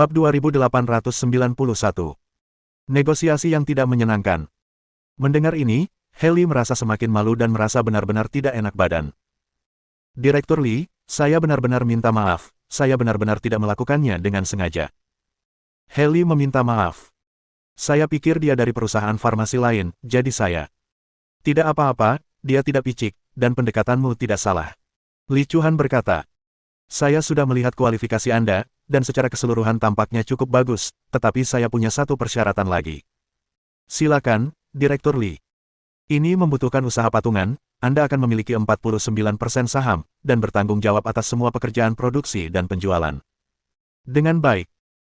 Bab 2891. Negosiasi yang tidak menyenangkan. Mendengar ini, Haley merasa semakin malu dan merasa benar-benar tidak enak badan. Direktur Lee, saya benar-benar minta maaf, saya benar-benar tidak melakukannya dengan sengaja. Haley meminta maaf. Saya pikir dia dari perusahaan farmasi lain, jadi saya. Tidak apa-apa, dia tidak picik, dan pendekatanmu tidak salah. Lee Chuhan berkata. Saya sudah melihat kualifikasi Anda, dan secara keseluruhan tampaknya cukup bagus, tetapi saya punya satu persyaratan lagi. Silakan, Direktur Lee. Ini membutuhkan usaha patungan, Anda akan memiliki 49% saham, dan bertanggung jawab atas semua pekerjaan produksi dan penjualan. Dengan baik.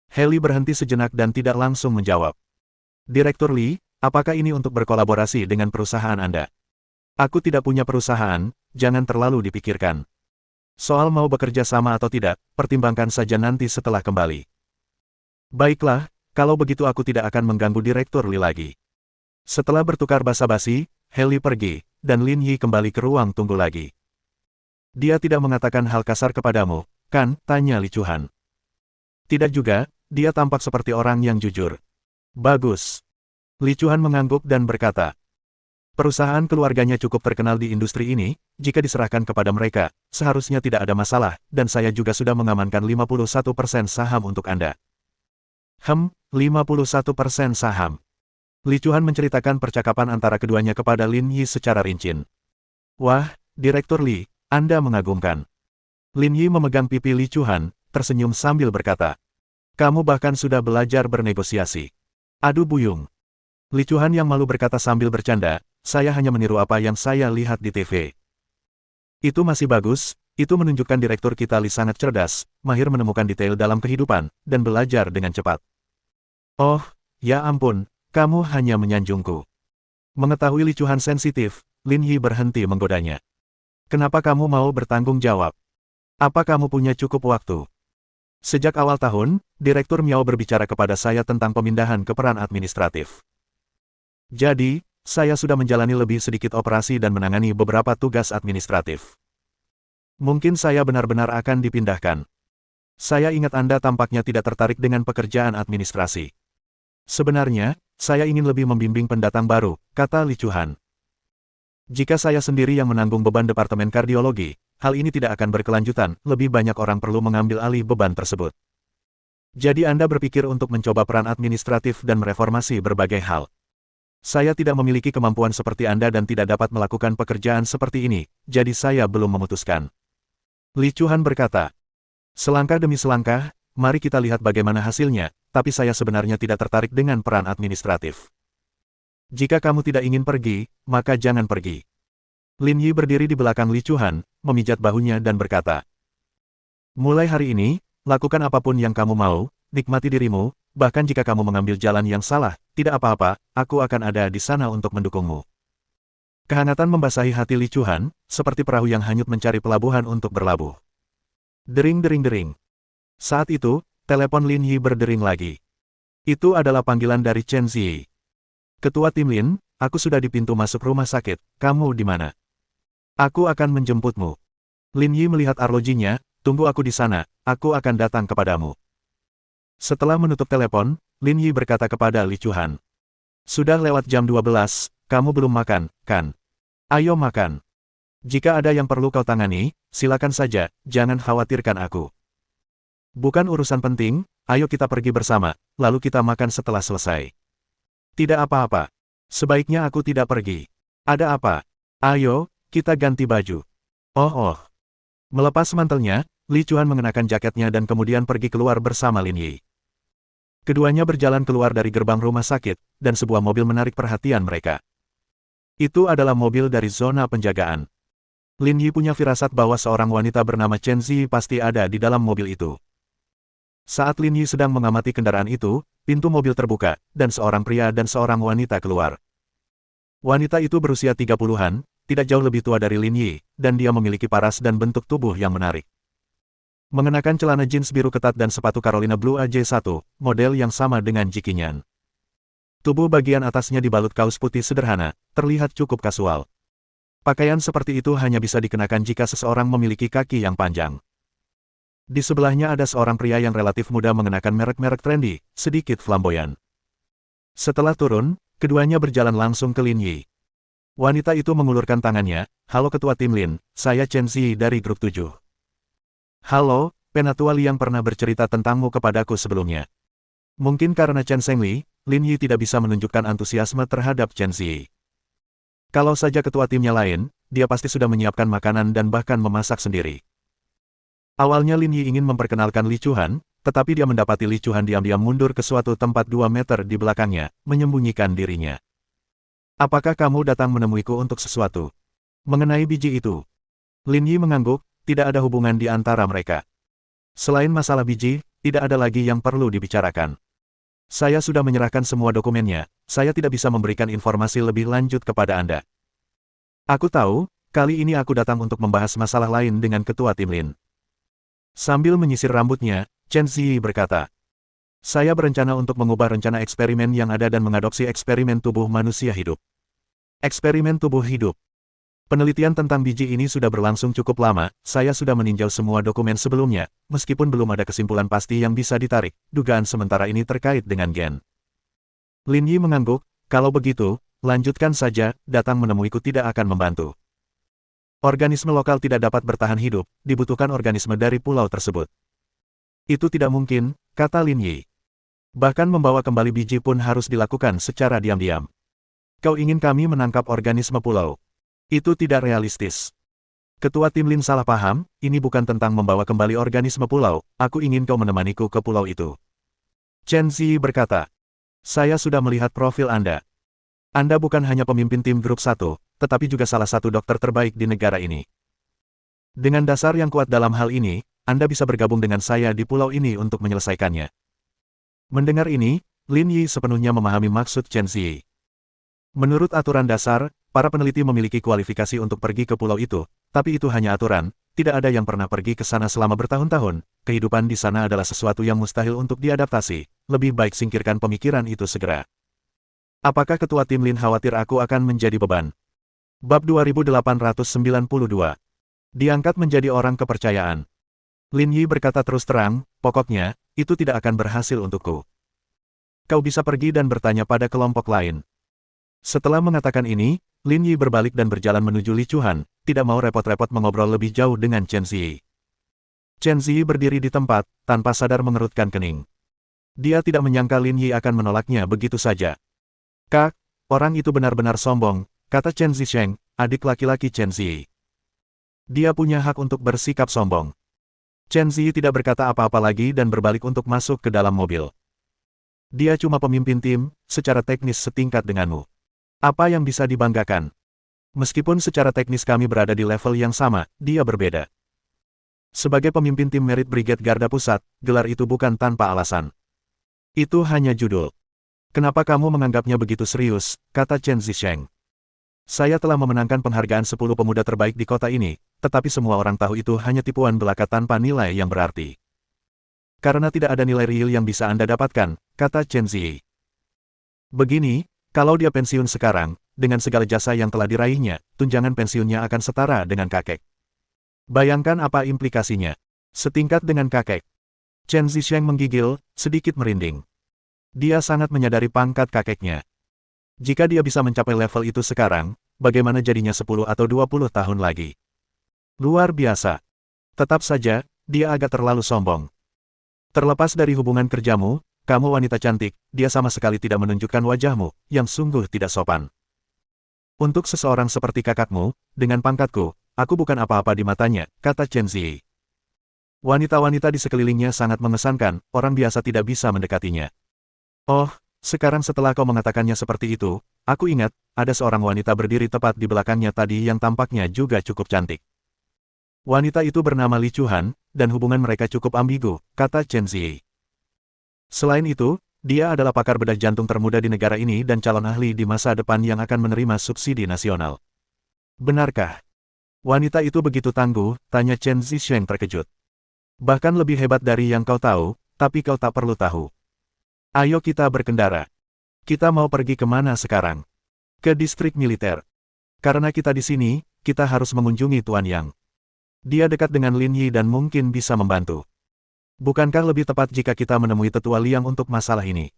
Haley berhenti sejenak dan tidak langsung menjawab. Direktur Lee, apakah ini untuk berkolaborasi dengan perusahaan Anda? Aku tidak punya perusahaan, jangan terlalu dipikirkan. Soal mau bekerja sama atau tidak, pertimbangkan saja nanti setelah kembali. Baiklah, kalau begitu aku tidak akan mengganggu Direktur Lee lagi. Setelah bertukar basa-basi, Haley pergi, dan Lin Yi kembali ke ruang tunggu lagi. Dia tidak mengatakan hal kasar kepadamu, kan? Tanya Lee Chuhan. Tidak juga, dia tampak seperti orang yang jujur. Bagus. Lee Chuhan mengangguk dan berkata, perusahaan keluarganya cukup terkenal di industri ini, jika diserahkan kepada mereka, seharusnya tidak ada masalah, dan saya juga sudah mengamankan 51% saham untuk Anda. 51% saham. Lee Chuhan menceritakan percakapan antara keduanya kepada Lin Yi secara rinci. Wah, Direktur Lee, Anda mengagumkan. Lin Yi memegang pipi Lee Chuhan, tersenyum sambil berkata, kamu bahkan sudah belajar bernegosiasi. Adu buyung. Lee Chuhan yang malu berkata sambil bercanda, saya hanya meniru apa yang saya lihat di TV. Itu masih bagus, itu menunjukkan direktur kita Lee sangat cerdas, mahir menemukan detail dalam kehidupan, dan belajar dengan cepat. Oh, ya ampun, kamu hanya menyanjungku. Mengetahui Lee Chuhan sensitif, Lin Yi berhenti menggodanya. Kenapa kamu mau bertanggung jawab? Apa kamu punya cukup waktu? Sejak awal tahun, Direktur Miao berbicara kepada saya tentang pemindahan ke peran administratif. Jadi, saya sudah menjalani lebih sedikit operasi dan menangani beberapa tugas administratif. Mungkin saya benar-benar akan dipindahkan. Saya ingat Anda tampaknya tidak tertarik dengan pekerjaan administrasi. Sebenarnya, saya ingin lebih membimbing pendatang baru, kata Lee Chuhan. Jika saya sendiri yang menanggung beban departemen kardiologi, hal ini tidak akan berkelanjutan, lebih banyak orang perlu mengambil alih beban tersebut. Jadi Anda berpikir untuk mencoba peran administratif dan mereformasi berbagai hal. Saya tidak memiliki kemampuan seperti Anda dan tidak dapat melakukan pekerjaan seperti ini, jadi saya belum memutuskan. Lee Chuhan berkata, selangkah demi selangkah, mari kita lihat bagaimana hasilnya, tapi saya sebenarnya tidak tertarik dengan peran administratif. Jika kamu tidak ingin pergi, maka jangan pergi. Lin Yi berdiri di belakang Lee Chuhan, memijat bahunya dan berkata, mulai hari ini, lakukan apapun yang kamu mau, nikmati dirimu, bahkan jika kamu mengambil jalan yang salah, tidak apa-apa, aku akan ada di sana untuk mendukungmu. Kehangatan membasahi hati Lee Chuhan, seperti perahu yang hanyut mencari pelabuhan untuk berlabuh. Dering-dering-dering. Saat itu, telepon Lin Yi berdering lagi. Itu adalah panggilan dari Chen Ziyi. Ketua tim Lin, aku sudah di pintu masuk rumah sakit, kamu di mana? Aku akan menjemputmu. Lin Yi melihat arlojinya, tunggu aku di sana, aku akan datang kepadamu. Setelah menutup telepon, Lin Yi berkata kepada Lee Chuhan. Sudah lewat jam 12, kamu belum makan, kan? Ayo makan. Jika ada yang perlu kau tangani, silakan saja, jangan khawatirkan aku. Bukan urusan penting, ayo kita pergi bersama, lalu kita makan setelah selesai. Tidak apa-apa. Sebaiknya aku tidak pergi. Ada apa? Ayo, kita ganti baju. Oh. Melepas mantelnya, Lee Chuhan mengenakan jaketnya dan kemudian pergi keluar bersama Lin Yi. Keduanya berjalan keluar dari gerbang rumah sakit, dan sebuah mobil menarik perhatian mereka. Itu adalah mobil dari zona penjagaan. Lin Yi punya firasat bahwa seorang wanita bernama Chen Ziyi pasti ada di dalam mobil itu. Saat Lin Yi sedang mengamati kendaraan itu, pintu mobil terbuka, dan seorang pria dan seorang wanita keluar. Wanita itu berusia 30-an, tidak jauh lebih tua dari Lin Yi, dan dia memiliki paras dan bentuk tubuh yang menarik. Mengenakan celana jeans biru ketat dan sepatu Carolina Blue AJ1, model yang sama dengan Jikinyan. Tubuh bagian atasnya dibalut kaos putih sederhana, terlihat cukup kasual. Pakaian seperti itu hanya bisa dikenakan jika seseorang memiliki kaki yang panjang. Di sebelahnya ada seorang pria yang relatif muda mengenakan merek-merek trendy, sedikit flamboyan. Setelah turun, keduanya berjalan langsung ke Lin Yi. Wanita itu mengulurkan tangannya, "Halo Ketua Tim Lin, saya Chen Zi dari Grup 7. Halo, Penatua Li yang pernah bercerita tentangmu kepadaku sebelumnya." Mungkin karena Chen Zhengli, Lin Yi tidak bisa menunjukkan antusiasme terhadap Chen Zi. Kalau saja ketua timnya lain, dia pasti sudah menyiapkan makanan dan bahkan memasak sendiri. Awalnya Lin Yi ingin memperkenalkan Li Chuan, tetapi dia mendapati Li Chuan diam-diam mundur ke suatu tempat 2 meter di belakangnya, menyembunyikan dirinya. "Apakah kamu datang menemuiku untuk sesuatu?" Mengenai biji itu, Lin Yi mengangguk, tidak ada hubungan di antara mereka. Selain masalah biji, tidak ada lagi yang perlu dibicarakan. Saya sudah menyerahkan semua dokumennya, saya tidak bisa memberikan informasi lebih lanjut kepada Anda. Aku tahu, kali ini aku datang untuk membahas masalah lain dengan Ketua Tim Lin. Sambil menyisir rambutnya, Chen Zi berkata, "Saya berencana untuk mengubah rencana eksperimen yang ada dan mengadopsi eksperimen tubuh manusia hidup." Eksperimen tubuh hidup. Penelitian tentang biji ini sudah berlangsung cukup lama, saya sudah meninjau semua dokumen sebelumnya, meskipun belum ada kesimpulan pasti yang bisa ditarik, dugaan sementara ini terkait dengan gen. Lin Yi mengangguk, "Kalau begitu, lanjutkan saja, datang menemuiku tidak akan membantu. Organisme lokal tidak dapat bertahan hidup, dibutuhkan organisme dari pulau tersebut." "Itu tidak mungkin," kata Lin Yi. "Bahkan membawa kembali biji pun harus dilakukan secara diam-diam. Kau ingin kami menangkap organisme pulau? Itu tidak realistis." Ketua Tim Lin salah paham, ini bukan tentang membawa kembali organisme pulau, aku ingin kau menemaniku ke pulau itu. Chen Zi berkata, "Saya sudah melihat profil Anda. Anda bukan hanya pemimpin tim grup 1, tetapi juga salah satu dokter terbaik di negara ini. Dengan dasar yang kuat dalam hal ini, Anda bisa bergabung dengan saya di pulau ini untuk menyelesaikannya." Mendengar ini, Lin Yi sepenuhnya memahami maksud Chen Zi. Menurut aturan dasar, para peneliti memiliki kualifikasi untuk pergi ke pulau itu, tapi itu hanya aturan, tidak ada yang pernah pergi ke sana selama bertahun-tahun, kehidupan di sana adalah sesuatu yang mustahil untuk diadaptasi, lebih baik singkirkan pemikiran itu segera. Apakah Ketua Tim Lin khawatir aku akan menjadi beban? Bab 2892. Diangkat menjadi orang kepercayaan. Lin Yi berkata terus terang, "Pokoknya, itu tidak akan berhasil untukku. Kau bisa pergi dan bertanya pada kelompok lain." Setelah mengatakan ini, Lin Yi berbalik dan berjalan menuju Li Chuan, tidak mau repot-repot mengobrol lebih jauh dengan Chen Zi. Chen Zi berdiri di tempat, tanpa sadar mengerutkan kening. Dia tidak menyangka Lin Yi akan menolaknya begitu saja. "Kak, orang itu benar-benar sombong," kata Chen Zisheng, adik laki-laki Chen Zi. "Dia punya hak untuk bersikap sombong." Chen Zi tidak berkata apa-apa lagi dan berbalik untuk masuk ke dalam mobil. "Dia cuma pemimpin tim, secara teknis setingkat denganmu. Apa yang bisa dibanggakan? Meskipun secara teknis kami berada di level yang sama, dia berbeda. Sebagai pemimpin tim Merit Brigade Garda Pusat, gelar itu bukan tanpa alasan. Itu hanya judul. Kenapa kamu menganggapnya begitu serius?" kata Chen Zisheng. "Saya telah memenangkan penghargaan 10 pemuda terbaik di kota ini, tetapi semua orang tahu itu hanya tipuan belaka tanpa nilai yang berarti. Karena tidak ada nilai real yang bisa Anda dapatkan," kata Chen Zi. "Begini, kalau dia pensiun sekarang, dengan segala jasa yang telah diraihnya, tunjangan pensiunnya akan setara dengan kakek. Bayangkan apa implikasinya. Setingkat dengan kakek." Chen Zisheng menggigil, sedikit merinding. Dia sangat menyadari pangkat kakeknya. Jika dia bisa mencapai level itu sekarang, bagaimana jadinya 10 atau 20 tahun lagi? Luar biasa. Tetap saja, dia agak terlalu sombong. "Terlepas dari hubungan kerjamu, kamu wanita cantik, dia sama sekali tidak menunjukkan wajahmu, yang sungguh tidak sopan. Untuk seseorang seperti kakakmu, dengan pangkatku, aku bukan apa-apa di matanya," kata Chen Zi. "Wanita-wanita di sekelilingnya sangat mengesankan, orang biasa tidak bisa mendekatinya." "Oh, sekarang setelah kau mengatakannya seperti itu, aku ingat, ada seorang wanita berdiri tepat di belakangnya tadi yang tampaknya juga cukup cantik. Wanita itu bernama Li Chuan, dan hubungan mereka cukup ambigu," kata Chen Zi. "Selain itu, dia adalah pakar bedah jantung termuda di negara ini dan calon ahli di masa depan yang akan menerima subsidi nasional." "Benarkah? Wanita itu begitu tangguh?" tanya Chen Zisheng terkejut. "Bahkan lebih hebat dari yang kau tahu, tapi kau tak perlu tahu. Ayo kita berkendara. Kita mau pergi kemana sekarang?" "Ke distrik militer. Karena kita di sini, kita harus mengunjungi Tuan Yang. Dia dekat dengan Lin Yi dan mungkin bisa membantu." Bukankah lebih tepat jika kita menemui Tetua Liang untuk masalah ini?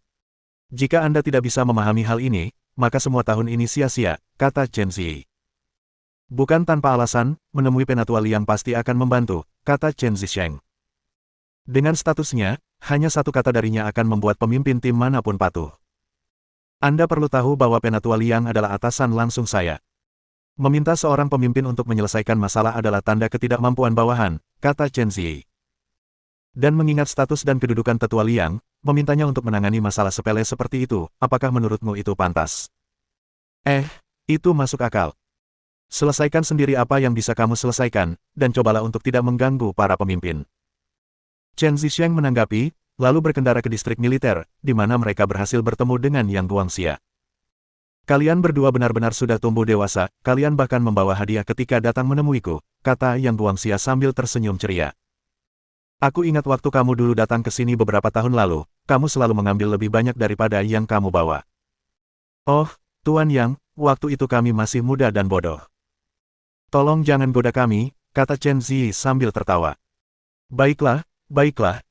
Jika Anda tidak bisa memahami hal ini, maka semua tahun ini sia-sia, kata Chen Ziyi. Bukan tanpa alasan, menemui Penatua Liang pasti akan membantu, kata Chen Zisheng. Dengan statusnya, hanya satu kata darinya akan membuat pemimpin tim manapun patuh. Anda perlu tahu bahwa Penatua Liang adalah atasan langsung saya. Meminta seorang pemimpin untuk menyelesaikan masalah adalah tanda ketidakmampuan bawahan, kata Chen Ziyi. Dan mengingat status dan kedudukan Tetua Liang, memintanya untuk menangani masalah sepele seperti itu, apakah menurutmu itu pantas? Itu masuk akal. Selesaikan sendiri apa yang bisa kamu selesaikan, dan cobalah untuk tidak mengganggu para pemimpin. Chen Zisheng menanggapi, lalu berkendara ke distrik militer, di mana mereka berhasil bertemu dengan Yang Guangxia. Kalian berdua benar-benar sudah tumbuh dewasa, kalian bahkan membawa hadiah ketika datang menemuiku, kata Yang Guangxia sambil tersenyum ceria. Aku ingat waktu kamu dulu datang ke sini beberapa tahun lalu, kamu selalu mengambil lebih banyak daripada yang kamu bawa. Oh, Tuan Yang, waktu itu kami masih muda dan bodoh. Tolong jangan goda kami, kata Chen Ziyi sambil tertawa. Baiklah,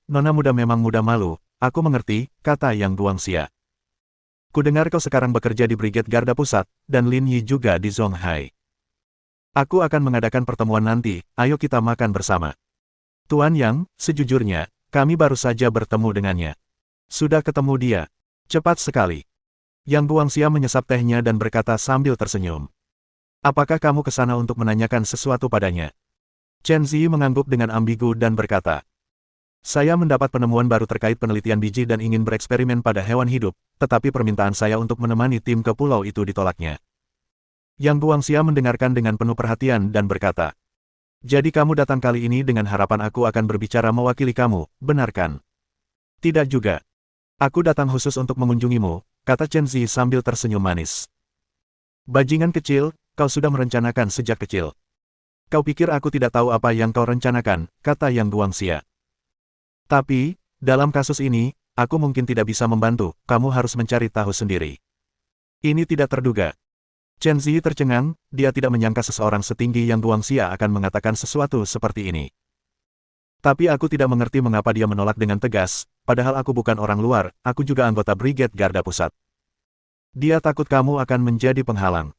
nona muda memang muda malu, aku mengerti, kata Yang Guangxia. Kudengar kau sekarang bekerja di Brigade Garda Pusat, dan Lin Yi juga di Zonghai. Aku akan mengadakan pertemuan nanti, ayo kita makan bersama. Tuan Yang, sejujurnya, kami baru saja bertemu dengannya. Sudah ketemu dia. Cepat sekali. Yang Guangxia menyesap tehnya dan berkata sambil tersenyum. Apakah kamu ke sana untuk menanyakan sesuatu padanya? Chen Ziyi mengangguk dengan ambigu dan berkata. Saya mendapat penemuan baru terkait penelitian biji dan ingin bereksperimen pada hewan hidup, tetapi permintaan saya untuk menemani tim ke pulau itu ditolaknya. Yang Guangxia mendengarkan dengan penuh perhatian dan berkata. Jadi kamu datang kali ini dengan harapan aku akan berbicara mewakili kamu, benar kan? Tidak juga. Aku datang khusus untuk mengunjungimu, kata Chen Ziyi sambil tersenyum manis. Bajingan kecil, kau sudah merencanakan sejak kecil. Kau pikir aku tidak tahu apa yang kau rencanakan, kata Yang Guangxia. Tapi, dalam kasus ini, aku mungkin tidak bisa membantu, kamu harus mencari tahu sendiri. Ini tidak terduga. Chen Ziyi tercengang, dia tidak menyangka seseorang setinggi Yang Guangxia akan mengatakan sesuatu seperti ini. Tapi aku tidak mengerti mengapa dia menolak dengan tegas, padahal aku bukan orang luar, aku juga anggota Brigade Garda Pusat. Dia takut kamu akan menjadi penghalang.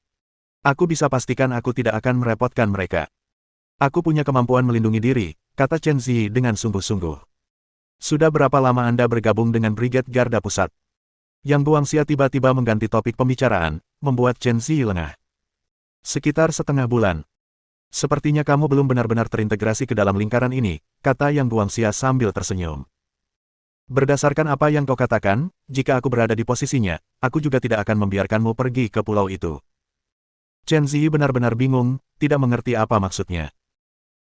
Aku bisa pastikan aku tidak akan merepotkan mereka. Aku punya kemampuan melindungi diri, kata Chen Ziyi dengan sungguh-sungguh. Sudah berapa lama Anda bergabung dengan Brigade Garda Pusat? Yang Guangxia tiba-tiba mengganti topik pembicaraan, membuat Chen Ziyi lengah. Sekitar setengah bulan. Sepertinya kamu belum benar-benar terintegrasi ke dalam lingkaran ini, kata Yang Guangxia sambil tersenyum. Berdasarkan apa yang kau katakan, jika aku berada di posisinya, aku juga tidak akan membiarkanmu pergi ke pulau itu. Chen Ziyi benar-benar bingung, tidak mengerti apa maksudnya.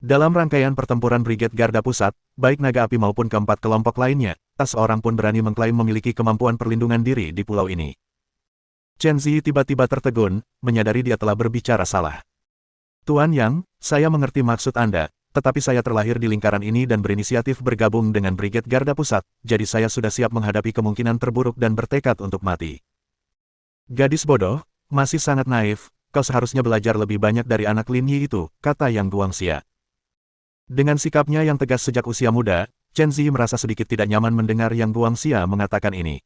Dalam rangkaian pertempuran Brigade Garda Pusat, baik naga api maupun keempat kelompok lainnya, tak seorang pun berani mengklaim memiliki kemampuan perlindungan diri di pulau ini. Chen Ziyi tiba-tiba tertegun, menyadari dia telah berbicara salah. Tuan Yang, saya mengerti maksud Anda, tetapi saya terlahir di lingkaran ini dan berinisiatif bergabung dengan Brigade Garda Pusat, jadi saya sudah siap menghadapi kemungkinan terburuk dan bertekad untuk mati. Gadis bodoh, masih sangat naif, kau seharusnya belajar lebih banyak dari anak Lin Yi itu, kata Yang Guangxia. Dengan sikapnya yang tegas sejak usia muda, Chen Ziyi merasa sedikit tidak nyaman mendengar Yang Guangxia mengatakan ini.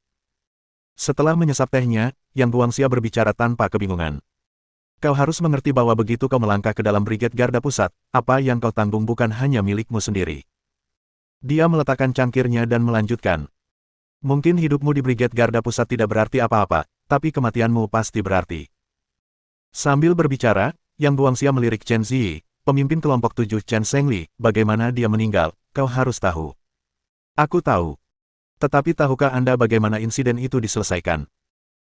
Setelah menyesap tehnya, Yang Guangxia berbicara tanpa kebingungan. Kau harus mengerti bahwa begitu kau melangkah ke dalam Brigade Garda Pusat, apa yang kau tanggung bukan hanya milikmu sendiri. Dia meletakkan cangkirnya dan melanjutkan. Mungkin hidupmu di Brigade Garda Pusat tidak berarti apa-apa, tapi kematianmu pasti berarti. Sambil berbicara, Yang Guangxia melirik Chen Ziyi. Pemimpin kelompok 7 Chen Zhengli, bagaimana dia meninggal, kau harus tahu. Aku tahu. Tetapi tahukah Anda bagaimana insiden itu diselesaikan?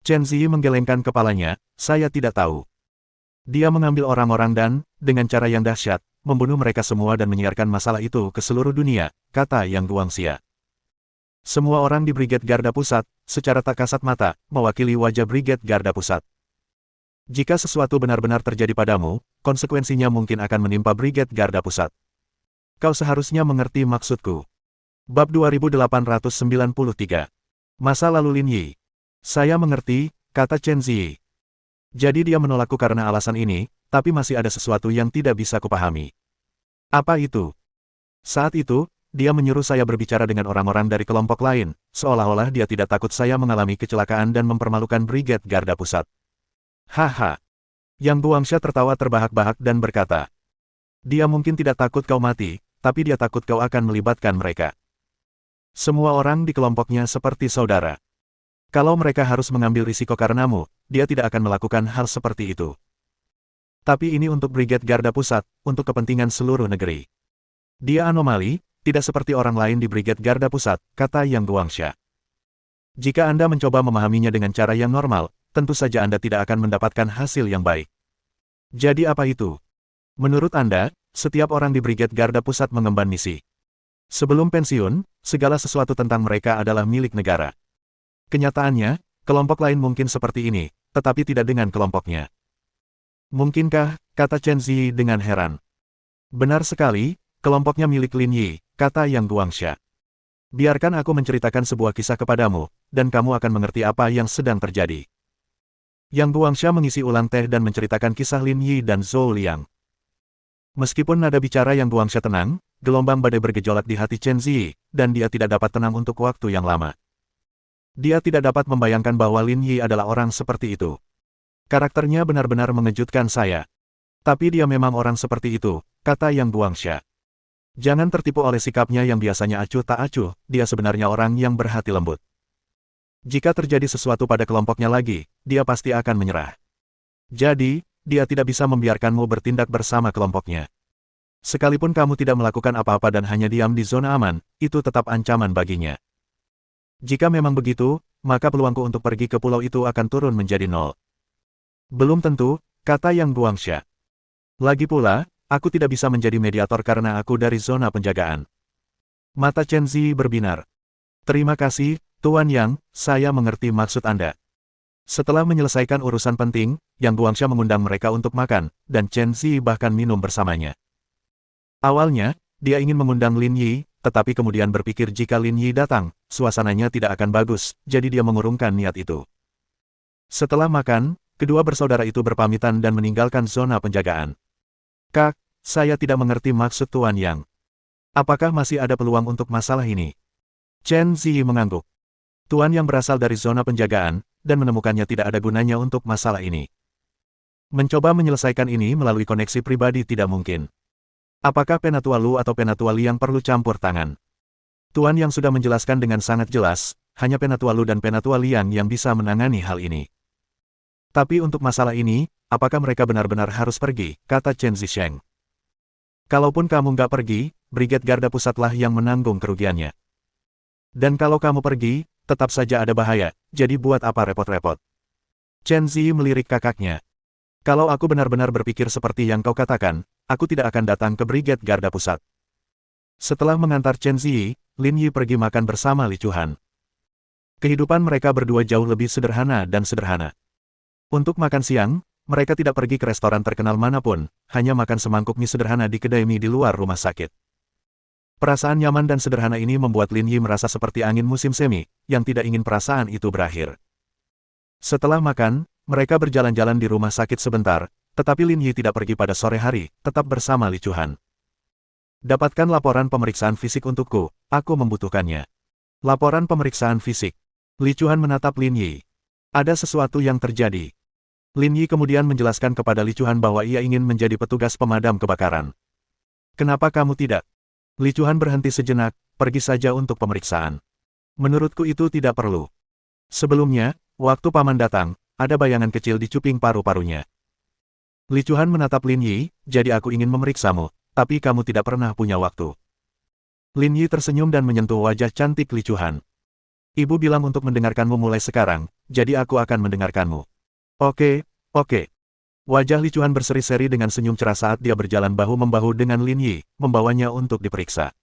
Chen Ziyi menggelengkan kepalanya, saya tidak tahu. Dia mengambil orang-orang dan, dengan cara yang dahsyat, membunuh mereka semua dan menyiarkan masalah itu ke seluruh dunia, kata Yang Guangxia. Semua orang di Brigade Garda Pusat, secara tak kasat mata, mewakili wajah Brigade Garda Pusat. Jika sesuatu benar-benar terjadi padamu, konsekuensinya mungkin akan menimpa Brigade Garda Pusat. Kau seharusnya mengerti maksudku. Bab 2893. Masa lalu Lin Yi. Saya mengerti, kata Chen Ziyi. Jadi dia menolakku karena alasan ini, tapi masih ada sesuatu yang tidak bisa kupahami. Apa itu? Saat itu, dia menyuruh saya berbicara dengan orang-orang dari kelompok lain, seolah-olah dia tidak takut saya mengalami kecelakaan dan mempermalukan Brigade Garda Pusat. Haha. Yang Guangxia tertawa terbahak-bahak dan berkata, dia mungkin tidak takut kau mati, tapi dia takut kau akan melibatkan mereka. Semua orang di kelompoknya seperti saudara. Kalau mereka harus mengambil risiko karenamu, dia tidak akan melakukan hal seperti itu. Tapi ini untuk Brigade Garda Pusat, untuk kepentingan seluruh negeri. Dia anomali, tidak seperti orang lain di Brigade Garda Pusat, kata Yang Guangxia. Jika Anda mencoba memahaminya dengan cara yang normal, tentu saja Anda tidak akan mendapatkan hasil yang baik. Jadi apa itu? Menurut Anda, setiap orang di Brigade Garda Pusat mengemban misi. Sebelum pensiun, segala sesuatu tentang mereka adalah milik negara. Kenyataannya, kelompok lain mungkin seperti ini, tetapi tidak dengan kelompoknya. Mungkinkah, kata Chen Zi dengan heran. Benar sekali, kelompoknya milik Lin Yi, kata Yang Guangxia. Biarkan aku menceritakan sebuah kisah kepadamu, dan kamu akan mengerti apa yang sedang terjadi. Yang Guangxia mengisi ulang teh dan menceritakan kisah Lin Yi dan Zhou Liang. Meskipun nada bicara Yang Guangxia tenang, gelombang badai bergejolak di hati Chen Zi, dan dia tidak dapat tenang untuk waktu yang lama. Dia tidak dapat membayangkan bahwa Lin Yi adalah orang seperti itu. Karakternya benar-benar mengejutkan saya. Tapi dia memang orang seperti itu, kata Yang Guangxia. Jangan tertipu oleh sikapnya yang biasanya acuh tak acuh, dia sebenarnya orang yang berhati lembut. Jika terjadi sesuatu pada kelompoknya lagi, dia pasti akan menyerah. Jadi, dia tidak bisa membiarkanmu bertindak bersama kelompoknya. Sekalipun kamu tidak melakukan apa-apa dan hanya diam di zona aman, itu tetap ancaman baginya. Jika memang begitu, maka peluangku untuk pergi ke pulau itu akan turun menjadi 0. Belum tentu, kata Yang Guangxia. Lagi pula, aku tidak bisa menjadi mediator karena aku dari zona penjagaan. Mata Chen Zi berbinar. Terima kasih, Tuan Yang, saya mengerti maksud Anda. Setelah menyelesaikan urusan penting, Yang Guangxia mengundang mereka untuk makan, dan Chen Zi bahkan minum bersamanya. Awalnya, dia ingin mengundang Lin Yi, tetapi kemudian berpikir jika Lin Yi datang, suasananya tidak akan bagus, jadi dia mengurungkan niat itu. Setelah makan, kedua bersaudara itu berpamitan dan meninggalkan zona penjagaan. Kak, saya tidak mengerti maksud Tuan Yang. Apakah masih ada peluang untuk masalah ini? Chen Zi mengangguk. Tuan Yang berasal dari zona penjagaan, dan menemukannya tidak ada gunanya untuk masalah ini. Mencoba menyelesaikan ini melalui koneksi pribadi tidak mungkin. Apakah Penatua Lu atau Penatua Li yang perlu campur tangan? Tuan Yang sudah menjelaskan dengan sangat jelas, hanya Penatua Lu dan Penatua Liang yang bisa menangani hal ini. Tapi untuk masalah ini, apakah mereka benar-benar harus pergi, kata Chen Zisheng. Kalaupun kamu nggak pergi, Brigade Garda Pusatlah yang menanggung kerugiannya. Dan kalau kamu pergi, tetap saja ada bahaya, jadi buat apa repot-repot? Chen Zi melirik kakaknya. Kalau aku benar-benar berpikir seperti yang kau katakan, aku tidak akan datang ke Brigade Garda Pusat. Setelah mengantar Chen Zi, Lin Yi pergi makan bersama Li Chuhan. Kehidupan mereka berdua jauh lebih sederhana dan sederhana. Untuk makan siang, mereka tidak pergi ke restoran terkenal manapun, hanya makan semangkuk mie sederhana di kedai mie di luar rumah sakit. Perasaan nyaman dan sederhana ini membuat Lin Yi merasa seperti angin musim semi, yang tidak ingin perasaan itu berakhir. Setelah makan, mereka berjalan-jalan di rumah sakit sebentar, tetapi Lin Yi tidak pergi pada sore hari, tetap bersama Li Chuhan. Dapatkan laporan pemeriksaan fisik untukku, aku membutuhkannya. Laporan pemeriksaan fisik. Li Chuhan menatap Lin Yi. Ada sesuatu yang terjadi. Lin Yi kemudian menjelaskan kepada Li Chuhan bahwa ia ingin menjadi petugas pemadam kebakaran. Kenapa kamu tidak? Li Chuhan berhenti sejenak, pergi saja untuk pemeriksaan. Menurutku itu tidak perlu. Sebelumnya, waktu paman datang, ada bayangan kecil di cuping paru-parunya. Li Chuhan menatap Lin Yi, jadi aku ingin memeriksamu, tapi kamu tidak pernah punya waktu. Lin Yi tersenyum dan menyentuh wajah cantik Li Chuhan. Ibu bilang untuk mendengarkanmu mulai sekarang, jadi aku akan mendengarkanmu. Oke, oke. Wajah Li Chuhan berseri-seri dengan senyum cerah saat dia berjalan bahu-membahu dengan Lin Yi, membawanya untuk diperiksa.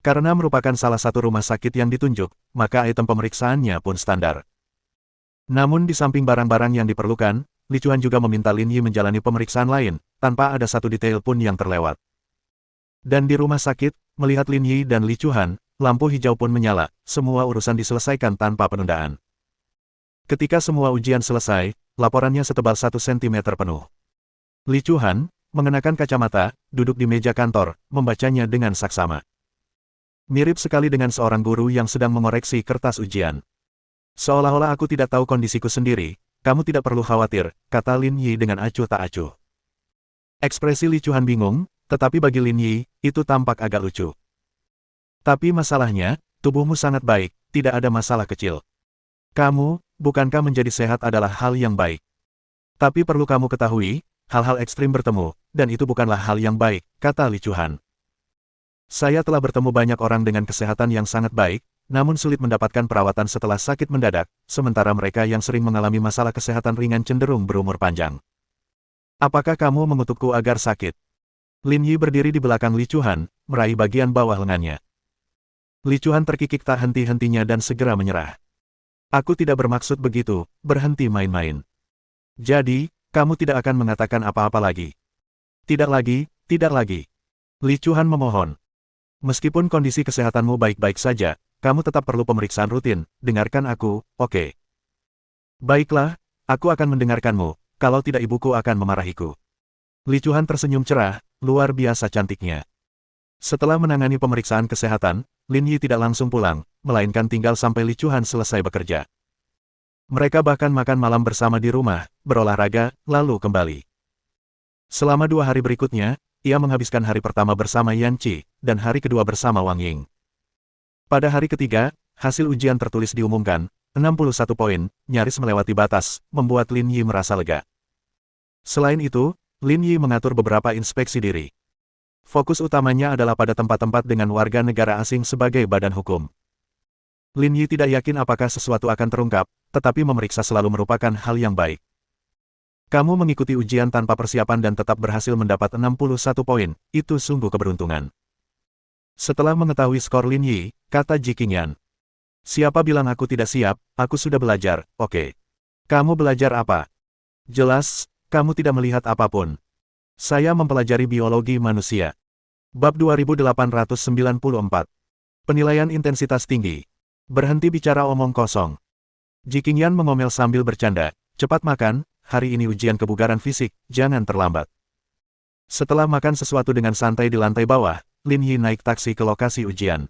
Karena merupakan salah satu rumah sakit yang ditunjuk, maka item pemeriksaannya pun standar. Namun di samping barang-barang yang diperlukan, Li Chuhan juga meminta Lin Yi menjalani pemeriksaan lain, tanpa ada satu detail pun yang terlewat. Dan di rumah sakit, melihat Lin Yi dan Li Chuhan, lampu hijau pun menyala, semua urusan diselesaikan tanpa penundaan. Ketika semua ujian selesai, laporannya setebal 1 cm penuh. Li Chuhan, mengenakan kacamata, duduk di meja kantor, membacanya dengan saksama. Mirip sekali dengan seorang guru yang sedang mengoreksi kertas ujian. Seolah-olah aku tidak tahu kondisiku sendiri, kamu tidak perlu khawatir, kata Lin Yi dengan acuh tak acuh. Ekspresi Li Chuan bingung, tetapi bagi Lin Yi, itu tampak agak lucu. Tapi masalahnya, tubuhmu sangat baik, tidak ada masalah kecil. Kamu, bukankah menjadi sehat adalah hal yang baik? Tapi perlu kamu ketahui, hal-hal ekstrim bertemu, dan itu bukanlah hal yang baik, kata Li Chuan. Saya telah bertemu banyak orang dengan kesehatan yang sangat baik, namun sulit mendapatkan perawatan setelah sakit mendadak, sementara mereka yang sering mengalami masalah kesehatan ringan cenderung berumur panjang. Apakah kamu mengutukku agar sakit? Lin Yi berdiri di belakang Li Chuan, meraih bagian bawah lengannya. Li Chuan terkikik tak henti-hentinya dan segera menyerah. Aku tidak bermaksud begitu, berhenti main-main. Jadi, kamu tidak akan mengatakan apa-apa lagi. Tidak lagi, tidak lagi. Li Chuan memohon. Meskipun kondisi kesehatanmu baik-baik saja, kamu tetap perlu pemeriksaan rutin, dengarkan aku, oke? Baiklah, aku akan mendengarkanmu, kalau tidak ibuku akan memarahiku. Li Chuan tersenyum cerah, luar biasa cantiknya. Setelah menangani pemeriksaan kesehatan, Lin Yi tidak langsung pulang, melainkan tinggal sampai Li Chuan selesai bekerja. Mereka bahkan makan malam bersama di rumah, berolahraga, lalu kembali. Selama 2 hari berikutnya, ia menghabiskan hari pertama bersama Yan Qi, dan hari kedua bersama Wang Ying. Pada hari ketiga, hasil ujian tertulis diumumkan, 61 poin, nyaris melewati batas, membuat Lin Yi merasa lega. Selain itu, Lin Yi mengatur beberapa inspeksi diri. Fokus utamanya adalah pada tempat-tempat dengan warga negara asing sebagai badan hukum. Lin Yi tidak yakin apakah sesuatu akan terungkap, tetapi memeriksa selalu merupakan hal yang baik. Kamu mengikuti ujian tanpa persiapan dan tetap berhasil mendapat 61 poin, itu sungguh keberuntungan. Setelah mengetahui skor Lin Yi, kata Ji Qingyan. Siapa bilang aku tidak siap, aku sudah belajar, oke. Kamu belajar apa? Jelas, kamu tidak melihat apapun. Saya mempelajari biologi manusia. Bab 2894. Penilaian intensitas tinggi. Berhenti bicara omong kosong. Ji Qingyan mengomel sambil bercanda, cepat makan, hari ini ujian kebugaran fisik, jangan terlambat. Setelah makan sesuatu dengan santai di lantai bawah, Lin Yi naik taksi ke lokasi ujian.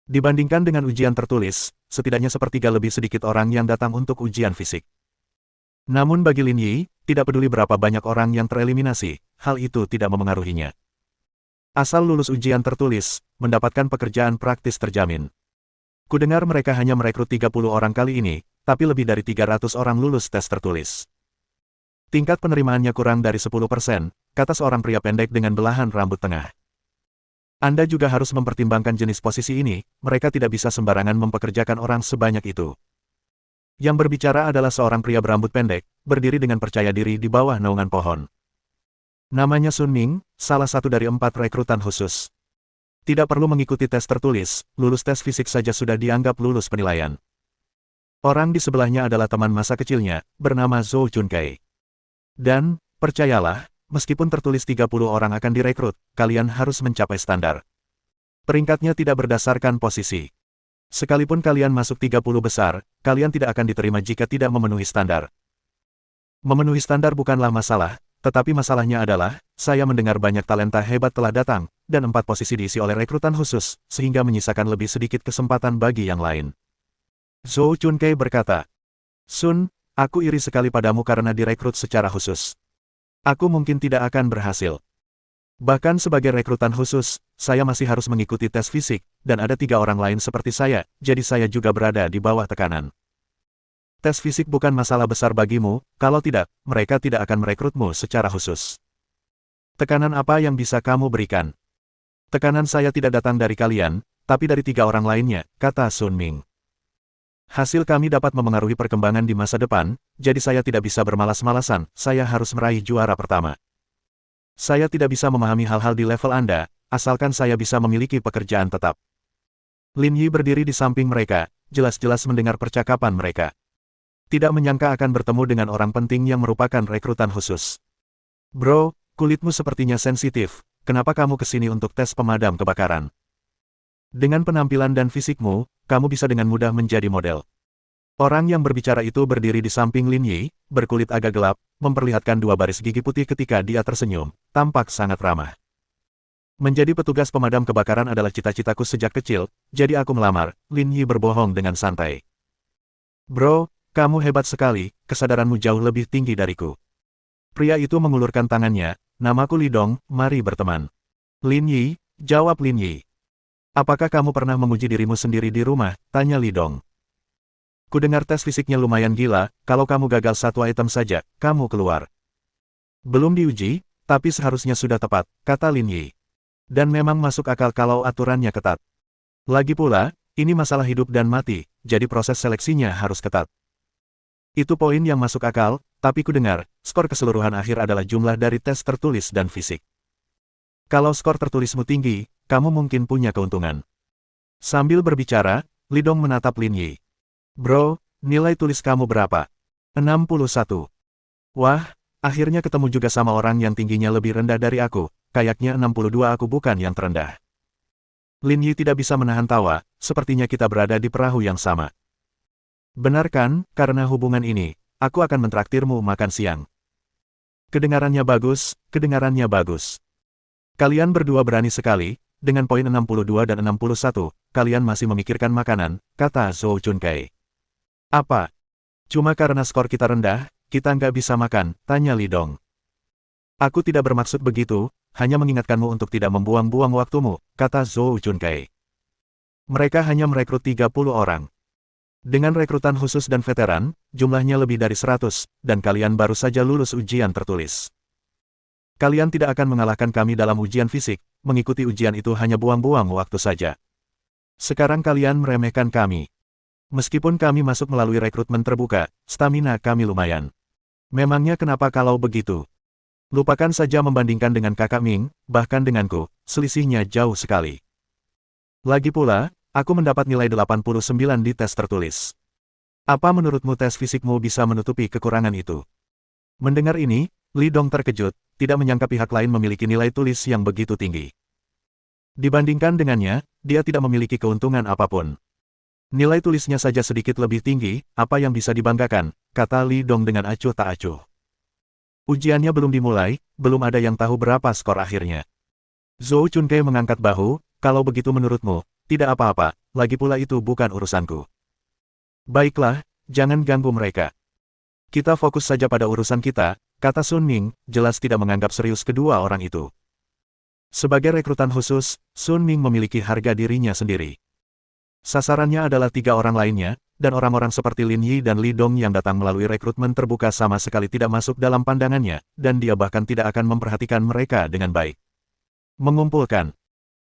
Dibandingkan dengan ujian tertulis, setidaknya sepertiga lebih sedikit orang yang datang untuk ujian fisik. Namun bagi Lin Yi, tidak peduli berapa banyak orang yang tereliminasi, hal itu tidak memengaruhinya. Asal lulus ujian tertulis, mendapatkan pekerjaan praktis terjamin. Kudengar mereka hanya merekrut 30 orang kali ini, tapi lebih dari 300 orang lulus tes tertulis. Tingkat penerimaannya kurang dari 10%, kata seorang pria pendek dengan belahan rambut tengah. Anda juga harus mempertimbangkan jenis posisi ini, mereka tidak bisa sembarangan mempekerjakan orang sebanyak itu. Yang berbicara adalah seorang pria berambut pendek, berdiri dengan percaya diri di bawah naungan pohon. Namanya Sun Ming, salah satu dari 4 rekrutan khusus. Tidak perlu mengikuti tes tertulis, lulus tes fisik saja sudah dianggap lulus penilaian. Orang di sebelahnya adalah teman masa kecilnya, bernama Zhou Junkai. Dan, percayalah, meskipun tertulis 30 orang akan direkrut, kalian harus mencapai standar. Peringkatnya tidak berdasarkan posisi. Sekalipun kalian masuk 30 besar, kalian tidak akan diterima jika tidak memenuhi standar. Memenuhi standar bukanlah masalah, tetapi masalahnya adalah, saya mendengar banyak talenta hebat telah datang, dan 4 posisi diisi oleh rekrutan khusus, sehingga menyisakan lebih sedikit kesempatan bagi yang lain. Zhou Junkai berkata, Sun, aku iri sekali padamu karena direkrut secara khusus. Aku mungkin tidak akan berhasil. Bahkan sebagai rekrutan khusus, saya masih harus mengikuti tes fisik, dan ada 3 orang lain seperti saya, jadi saya juga berada di bawah tekanan. Tes fisik bukan masalah besar bagimu, kalau tidak, mereka tidak akan merekrutmu secara khusus. Tekanan apa yang bisa kamu berikan? Tekanan saya tidak datang dari kalian, tapi dari 3 orang lainnya, kata Sun Ming. Hasil kami dapat memengaruhi perkembangan di masa depan, jadi saya tidak bisa bermalas-malasan, saya harus meraih juara pertama. Saya tidak bisa memahami hal-hal di level Anda, asalkan saya bisa memiliki pekerjaan tetap. Lin Yi berdiri di samping mereka, jelas-jelas mendengar percakapan mereka. Tidak menyangka akan bertemu dengan orang penting yang merupakan rekrutan khusus. Bro, kulitmu sepertinya sensitif, kenapa kamu kesini untuk tes pemadam kebakaran? Dengan penampilan dan fisikmu, kamu bisa dengan mudah menjadi model. Orang yang berbicara itu berdiri di samping Lin Yi, berkulit agak gelap, memperlihatkan 2 baris gigi putih ketika dia tersenyum, tampak sangat ramah. Menjadi petugas pemadam kebakaran adalah cita-citaku sejak kecil, jadi aku melamar. Lin Yi berbohong dengan santai. Bro, kamu hebat sekali, kesadaranmu jauh lebih tinggi dariku. Pria itu mengulurkan tangannya, namaku Li Dong, mari berteman. Lin Yi, jawab Lin Yi. Apakah kamu pernah menguji dirimu sendiri di rumah, tanya Li Dong. Kudengar tes fisiknya lumayan gila, kalau kamu gagal satu item saja, kamu keluar. Belum diuji, tapi seharusnya sudah tepat, kata Lin Yi. Dan memang masuk akal kalau aturannya ketat. Lagi pula, ini masalah hidup dan mati, jadi proses seleksinya harus ketat. Itu poin yang masuk akal, tapi ku dengar, skor keseluruhan akhir adalah jumlah dari tes tertulis dan fisik. Kalau skor tertulismu tinggi, kamu mungkin punya keuntungan. Sambil berbicara, Li Dong menatap Lin Yi. Bro, nilai tulis kamu berapa? 61. Wah, akhirnya ketemu juga sama orang yang tingginya lebih rendah dari aku, kayaknya 62 aku bukan yang terendah. Lin Yi tidak bisa menahan tawa, sepertinya kita berada di perahu yang sama. Benar kan, karena hubungan ini, aku akan mentraktirmu makan siang. Kedengarannya bagus, kedengarannya bagus. Kalian berdua berani sekali, dengan poin 62 dan 61, kalian masih memikirkan makanan, kata Zhou Chunkei. Apa? Cuma karena skor kita rendah, kita nggak bisa makan, tanya Li Dong. Aku tidak bermaksud begitu, hanya mengingatkanmu untuk tidak membuang-buang waktumu, kata Zhou Chunkei. Mereka hanya merekrut 30 orang. Dengan rekrutan khusus dan veteran, jumlahnya lebih dari 100, dan kalian baru saja lulus ujian tertulis. Kalian tidak akan mengalahkan kami dalam ujian fisik, mengikuti ujian itu hanya buang-buang waktu saja. Sekarang kalian meremehkan kami. Meskipun kami masuk melalui rekrutmen terbuka, stamina kami lumayan. Memangnya kenapa kalau begitu? Lupakan saja membandingkan dengan kakak Ming, bahkan denganku, selisihnya jauh sekali. Lagi pula, aku mendapat nilai 89 di tes tertulis. Apa menurutmu tes fisikmu bisa menutupi kekurangan itu? Mendengar ini, Li Dong terkejut, tidak menyangka pihak lain memiliki nilai tulis yang begitu tinggi. Dibandingkan dengannya, dia tidak memiliki keuntungan apapun. Nilai tulisnya saja sedikit lebih tinggi, apa yang bisa dibanggakan, kata Li Dong dengan acuh tak acuh. Ujiannya belum dimulai, belum ada yang tahu berapa skor akhirnya. Zhou Chunkei mengangkat bahu, kalau begitu menurutmu, tidak apa-apa, lagi pula itu bukan urusanku. Baiklah, jangan ganggu mereka. Kita fokus saja pada urusan kita, kata Sun Ming, jelas tidak menganggap serius kedua orang itu. Sebagai rekrutan khusus, Sun Ming memiliki harga dirinya sendiri. Sasarannya adalah 3 orang lainnya, dan orang-orang seperti Lin Yi dan Li Dong yang datang melalui rekrutmen terbuka sama sekali tidak masuk dalam pandangannya, dan dia bahkan tidak akan memperhatikan mereka dengan baik. Mengumpulkan.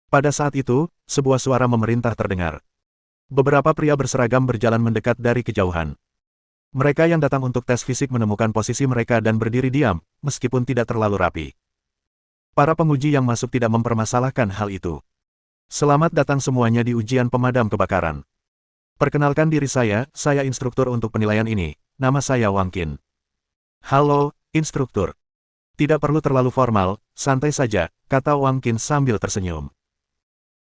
Pada saat itu, sebuah suara memerintah terdengar. Beberapa pria berseragam berjalan mendekat dari kejauhan. Mereka yang datang untuk tes fisik menemukan posisi mereka dan berdiri diam, meskipun tidak terlalu rapi. Para penguji yang masuk tidak mempermasalahkan hal itu. Selamat datang semuanya di ujian pemadam kebakaran. Perkenalkan diri saya instruktur untuk penilaian ini, nama saya Wang Qin. Halo, instruktur. Tidak perlu terlalu formal, santai saja, kata Wang Qin sambil tersenyum.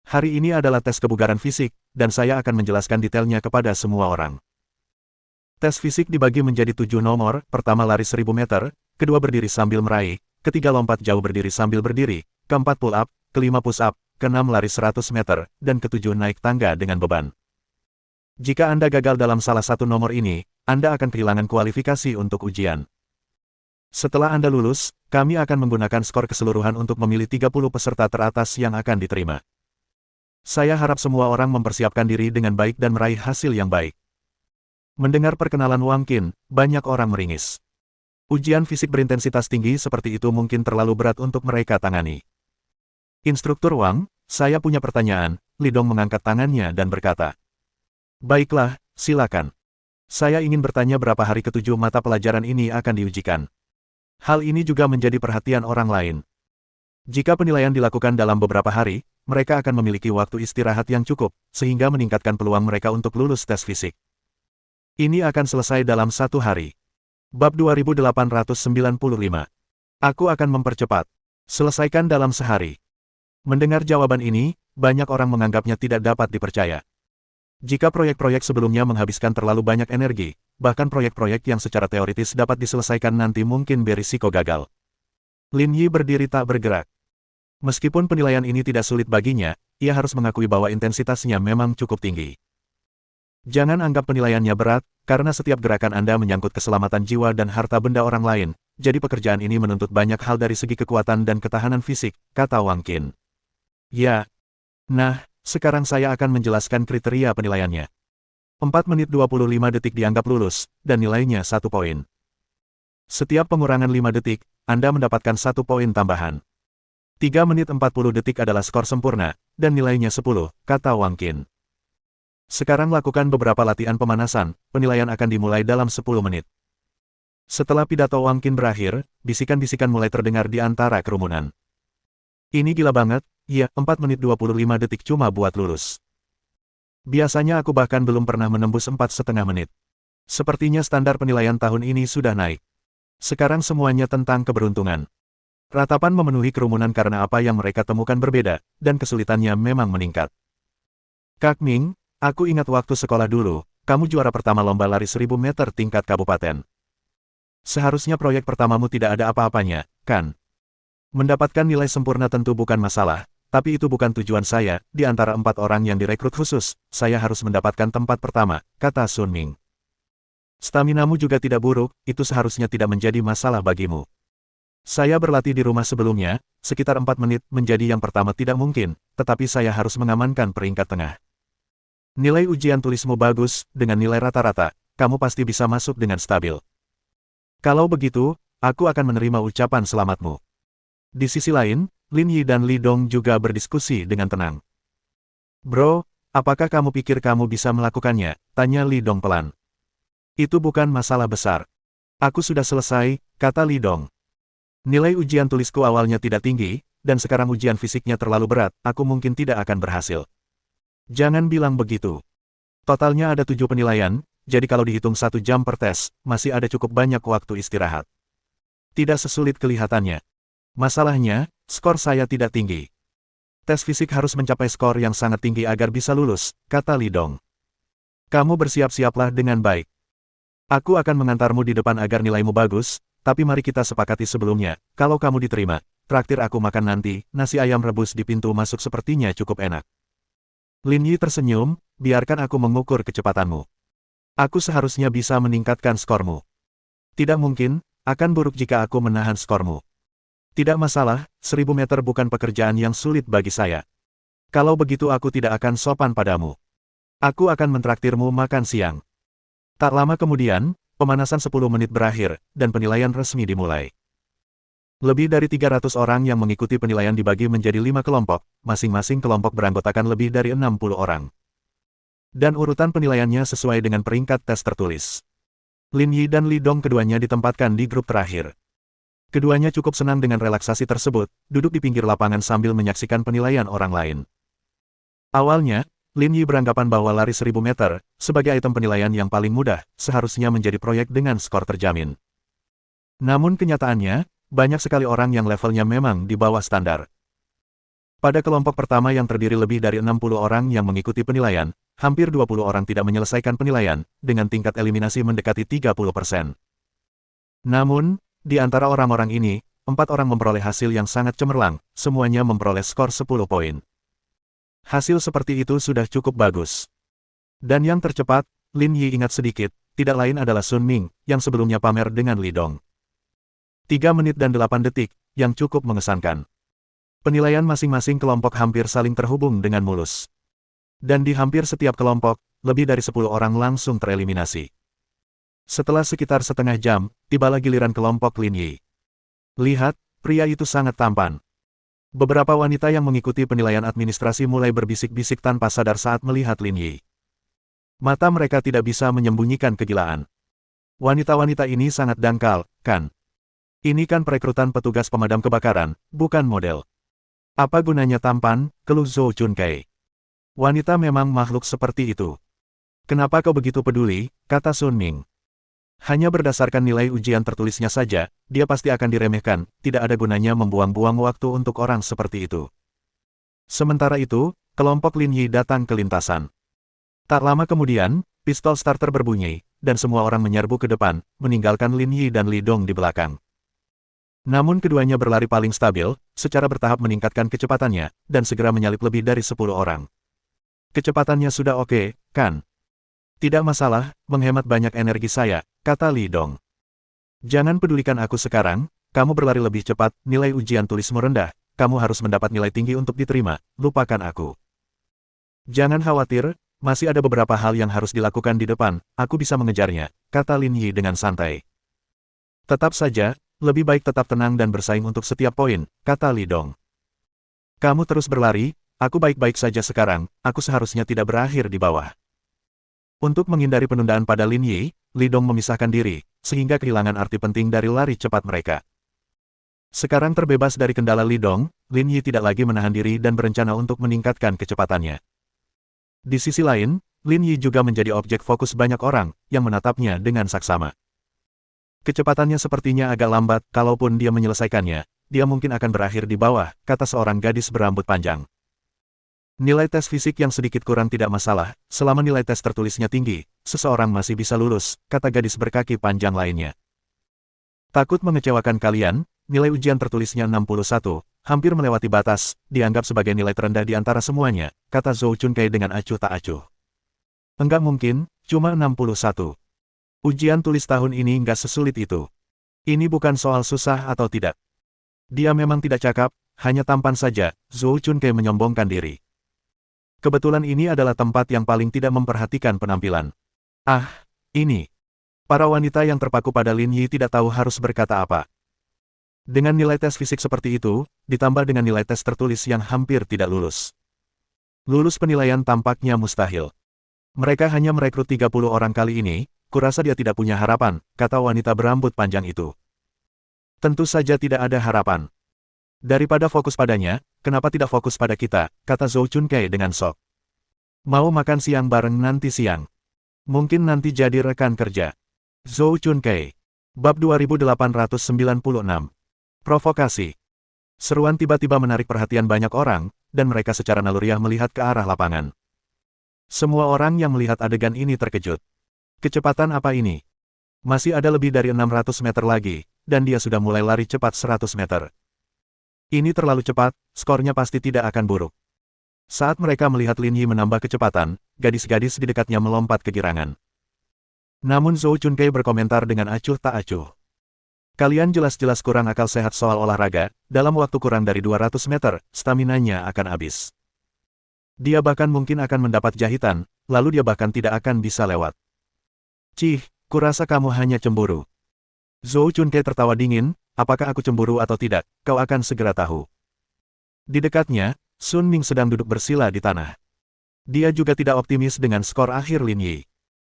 Hari ini adalah tes kebugaran fisik, dan saya akan menjelaskan detailnya kepada semua orang. Tes fisik dibagi menjadi 7 nomor, pertama lari 1000 meter, kedua berdiri sambil meraih, ketiga lompat jauh berdiri sambil berdiri, keempat pull up, kelima push up, keenam lari 100 meter, dan ketujuh naik tangga dengan beban. Jika Anda gagal dalam salah satu nomor ini, Anda akan kehilangan kualifikasi untuk ujian. Setelah Anda lulus, kami akan menggunakan skor keseluruhan untuk memilih 30 peserta teratas yang akan diterima. Saya harap semua orang mempersiapkan diri dengan baik dan meraih hasil yang baik. Mendengar perkenalan Wang Qin, banyak orang meringis. Ujian fisik berintensitas tinggi seperti itu mungkin terlalu berat untuk mereka tangani. Instruktur Wang, saya punya pertanyaan, Li Dong mengangkat tangannya dan berkata. Baiklah, silakan. Saya ingin bertanya berapa hari ketujuh mata pelajaran ini akan diujikan. Hal ini juga menjadi perhatian orang lain. Jika penilaian dilakukan dalam beberapa hari, mereka akan memiliki waktu istirahat yang cukup, sehingga meningkatkan peluang mereka untuk lulus tes fisik. Ini akan selesai dalam 1 hari. Bab 2895. Aku akan mempercepat. Selesaikan dalam sehari. Mendengar jawaban ini, banyak orang menganggapnya tidak dapat dipercaya. Jika proyek-proyek sebelumnya menghabiskan terlalu banyak energi, bahkan proyek-proyek yang secara teoritis dapat diselesaikan nanti mungkin berisiko gagal. Lin Yi berdiri tak bergerak. Meskipun penilaian ini tidak sulit baginya, ia harus mengakui bahwa intensitasnya memang cukup tinggi. Jangan anggap penilaiannya berat, karena setiap gerakan Anda menyangkut keselamatan jiwa dan harta benda orang lain, jadi pekerjaan ini menuntut banyak hal dari segi kekuatan dan ketahanan fisik, kata Wang Qin. Ya. Nah, sekarang saya akan menjelaskan kriteria penilaiannya. 4 menit 25 detik dianggap lulus, dan nilainya 1 poin. Setiap pengurangan 5 detik, Anda mendapatkan 1 poin tambahan. 3 menit 40 detik adalah skor sempurna, dan nilainya 10, kata Wang Qin. Sekarang lakukan beberapa latihan pemanasan, penilaian akan dimulai dalam 10 menit. Setelah pidato Wang Qin berakhir, bisikan-bisikan mulai terdengar di antara kerumunan. Ini gila banget, ya, 4 menit 25 detik cuma buat lulus. Biasanya aku bahkan belum pernah menembus 4,5 menit. Sepertinya standar penilaian tahun ini sudah naik. Sekarang semuanya tentang keberuntungan. Ratapan memenuhi kerumunan karena apa yang mereka temukan berbeda, dan kesulitannya memang meningkat. Kak Ming, aku ingat waktu sekolah dulu, kamu juara pertama lomba lari 1000 meter tingkat kabupaten. Seharusnya proyek pertamamu tidak ada apa-apanya, kan? Mendapatkan nilai sempurna tentu bukan masalah, tapi itu bukan tujuan saya. Di antara 4 orang yang direkrut khusus, saya harus mendapatkan tempat pertama, kata Sun Ming. Staminamu juga tidak buruk, itu seharusnya tidak menjadi masalah bagimu. Saya berlatih di rumah sebelumnya, sekitar 4 menit menjadi yang pertama tidak mungkin, tetapi saya harus mengamankan peringkat tengah. Nilai ujian tulismu bagus, dengan nilai rata-rata, kamu pasti bisa masuk dengan stabil. Kalau begitu, aku akan menerima ucapan selamatmu. Di sisi lain, Lin Yi dan Li Dong juga berdiskusi dengan tenang. Bro, apakah kamu pikir kamu bisa melakukannya? Tanya Li Dong pelan. Itu bukan masalah besar. Aku sudah selesai, kata Li Dong. Nilai ujian tulisku awalnya tidak tinggi, dan sekarang ujian fisiknya terlalu berat, aku mungkin tidak akan berhasil. Jangan bilang begitu. Totalnya ada 7 penilaian, jadi kalau dihitung 1 jam per tes, masih ada cukup banyak waktu istirahat. Tidak sesulit kelihatannya. Masalahnya, skor saya tidak tinggi. Tes fisik harus mencapai skor yang sangat tinggi agar bisa lulus, kata Li Dong. Kamu bersiap-siaplah dengan baik. Aku akan mengantarmu di depan agar nilaimu bagus, tapi mari kita sepakati sebelumnya, kalau kamu diterima, traktir aku makan nanti, nasi ayam rebus di pintu masuk sepertinya cukup enak. Lin Yi tersenyum, biarkan aku mengukur kecepatanmu. Aku seharusnya bisa meningkatkan skormu. Tidak mungkin, akan buruk jika aku menahan skormu. Tidak masalah, 1000 meter bukan pekerjaan yang sulit bagi saya. Kalau begitu aku tidak akan sopan padamu. Aku akan mentraktirmu makan siang. Tak lama kemudian, pemanasan 10 menit berakhir, dan penilaian resmi dimulai. Lebih dari 300 orang yang mengikuti penilaian dibagi menjadi 5 kelompok, masing-masing kelompok beranggotakan lebih dari 60 orang. Dan urutan penilaiannya sesuai dengan peringkat tes tertulis. Lin Yi dan Li Dong keduanya ditempatkan di grup terakhir. Keduanya cukup senang dengan relaksasi tersebut, duduk di pinggir lapangan sambil menyaksikan penilaian orang lain. Awalnya, Lin Yi beranggapan bahwa lari 1000 meter, sebagai item penilaian yang paling mudah, seharusnya menjadi proyek dengan skor terjamin. Namun kenyataannya, banyak sekali orang yang levelnya memang di bawah standar. Pada kelompok pertama yang terdiri lebih dari 60 orang yang mengikuti penilaian, hampir 20 orang tidak menyelesaikan penilaian, dengan tingkat eliminasi mendekati 30%. Namun, di antara orang-orang ini, 4 orang memperoleh hasil yang sangat cemerlang, semuanya memperoleh skor 10 poin. Hasil seperti itu sudah cukup bagus. Dan yang tercepat, Lin Yi ingat sedikit, tidak lain adalah Sun Ming, yang sebelumnya pamer dengan Li Dong. 3 menit dan 8 detik, yang cukup mengesankan. Penilaian masing-masing kelompok hampir saling terhubung dengan mulus. Dan di hampir setiap kelompok, lebih dari 10 orang langsung tereliminasi. Setelah sekitar setengah jam, tibalah giliran kelompok Lin Yi. Lihat, pria itu sangat tampan. Beberapa wanita yang mengikuti penilaian administrasi mulai berbisik-bisik tanpa sadar saat melihat Lin Yi. Mata mereka tidak bisa menyembunyikan kegilaan. Wanita-wanita ini sangat dangkal, kan? Ini kan perekrutan petugas pemadam kebakaran, bukan model. Apa gunanya tampan, keluh Zhou Chunkei. Wanita memang makhluk seperti itu. Kenapa kau begitu peduli, kata Sun Ming. Hanya berdasarkan nilai ujian tertulisnya saja, dia pasti akan diremehkan, tidak ada gunanya membuang-buang waktu untuk orang seperti itu. Sementara itu, kelompok Lin Yi datang ke lintasan. Tak lama kemudian, pistol starter berbunyi, dan semua orang menyerbu ke depan, meninggalkan Lin Yi dan Li Dong di belakang. Namun keduanya berlari paling stabil, secara bertahap meningkatkan kecepatannya, dan segera menyalip lebih dari 10 orang. Kecepatannya sudah oke, kan? Tidak masalah, menghemat banyak energi saya, kata Li Dong. Jangan pedulikan aku sekarang, kamu berlari lebih cepat, nilai ujian tulismu rendah, kamu harus mendapat nilai tinggi untuk diterima, lupakan aku. Jangan khawatir, masih ada beberapa hal yang harus dilakukan di depan, aku bisa mengejarnya, kata Lin Yi dengan santai. Tetap saja, lebih baik tetap tenang dan bersaing untuk setiap poin, kata Li Dong. Kamu terus berlari, aku baik-baik saja sekarang, aku seharusnya tidak berakhir di bawah. Untuk menghindari penundaan pada Lin Yi, Li Dong memisahkan diri, sehingga kehilangan arti penting dari lari cepat mereka. Sekarang terbebas dari kendala Li Dong, Lin Yi tidak lagi menahan diri dan berencana untuk meningkatkan kecepatannya. Di sisi lain, Lin Yi juga menjadi objek fokus banyak orang, yang menatapnya dengan saksama. Kecepatannya sepertinya agak lambat, kalaupun dia menyelesaikannya, dia mungkin akan berakhir di bawah, kata seorang gadis berambut panjang. Nilai tes fisik yang sedikit kurang tidak masalah, selama nilai tes tertulisnya tinggi, seseorang masih bisa lulus, kata gadis berkaki panjang lainnya. Takut mengecewakan kalian, nilai ujian tertulisnya 61, hampir melewati batas, dianggap sebagai nilai terendah di antara semuanya, kata Zhou Chunkai dengan acuh tak acuh. Enggak mungkin, cuma 61. Ujian tulis tahun ini nggak sesulit itu. Ini bukan soal susah atau tidak. Dia memang tidak cakap, hanya tampan saja, Zhou Chunkai menyombongkan diri. Kebetulan ini adalah tempat yang paling tidak memperhatikan penampilan. Ah, ini. Para wanita yang terpaku pada Lin Yi tidak tahu harus berkata apa. Dengan nilai tes fisik seperti itu, ditambah dengan nilai tes tertulis yang hampir tidak lulus. Lulus penilaian tampaknya mustahil. Mereka hanya merekrut 30 orang kali ini, kurasa dia tidak punya harapan, kata wanita berambut panjang itu. Tentu saja tidak ada harapan. Daripada fokus padanya, kenapa tidak fokus pada kita, kata Zhou Chunkai dengan sok. Mau makan siang bareng nanti siang. Mungkin nanti jadi rekan kerja. Zhou Chunkai. Bab 2896. Provokasi. Seruan tiba-tiba menarik perhatian banyak orang, dan mereka secara naluriah melihat ke arah lapangan. Semua orang yang melihat adegan ini terkejut. Kecepatan apa ini? Masih ada lebih dari 600 meter lagi, dan dia sudah mulai lari cepat 100 meter. Ini terlalu cepat, skornya pasti tidak akan buruk. Saat mereka melihat Lin Yi menambah kecepatan, gadis-gadis di dekatnya melompat kegirangan. Namun Zhou Chunkai berkomentar dengan acuh tak acuh. Kalian jelas-jelas kurang akal sehat soal olahraga, dalam waktu kurang dari 200 meter, staminanya akan habis. Dia bahkan mungkin akan mendapat jahitan, lalu dia bahkan tidak akan bisa lewat. Cih, kurasa kamu hanya cemburu. Zhou Chunkai tertawa dingin, apakah aku cemburu atau tidak, kau akan segera tahu. Di dekatnya, Sun Ming sedang duduk bersila di tanah. Dia juga tidak optimis dengan skor akhir Lin Yi.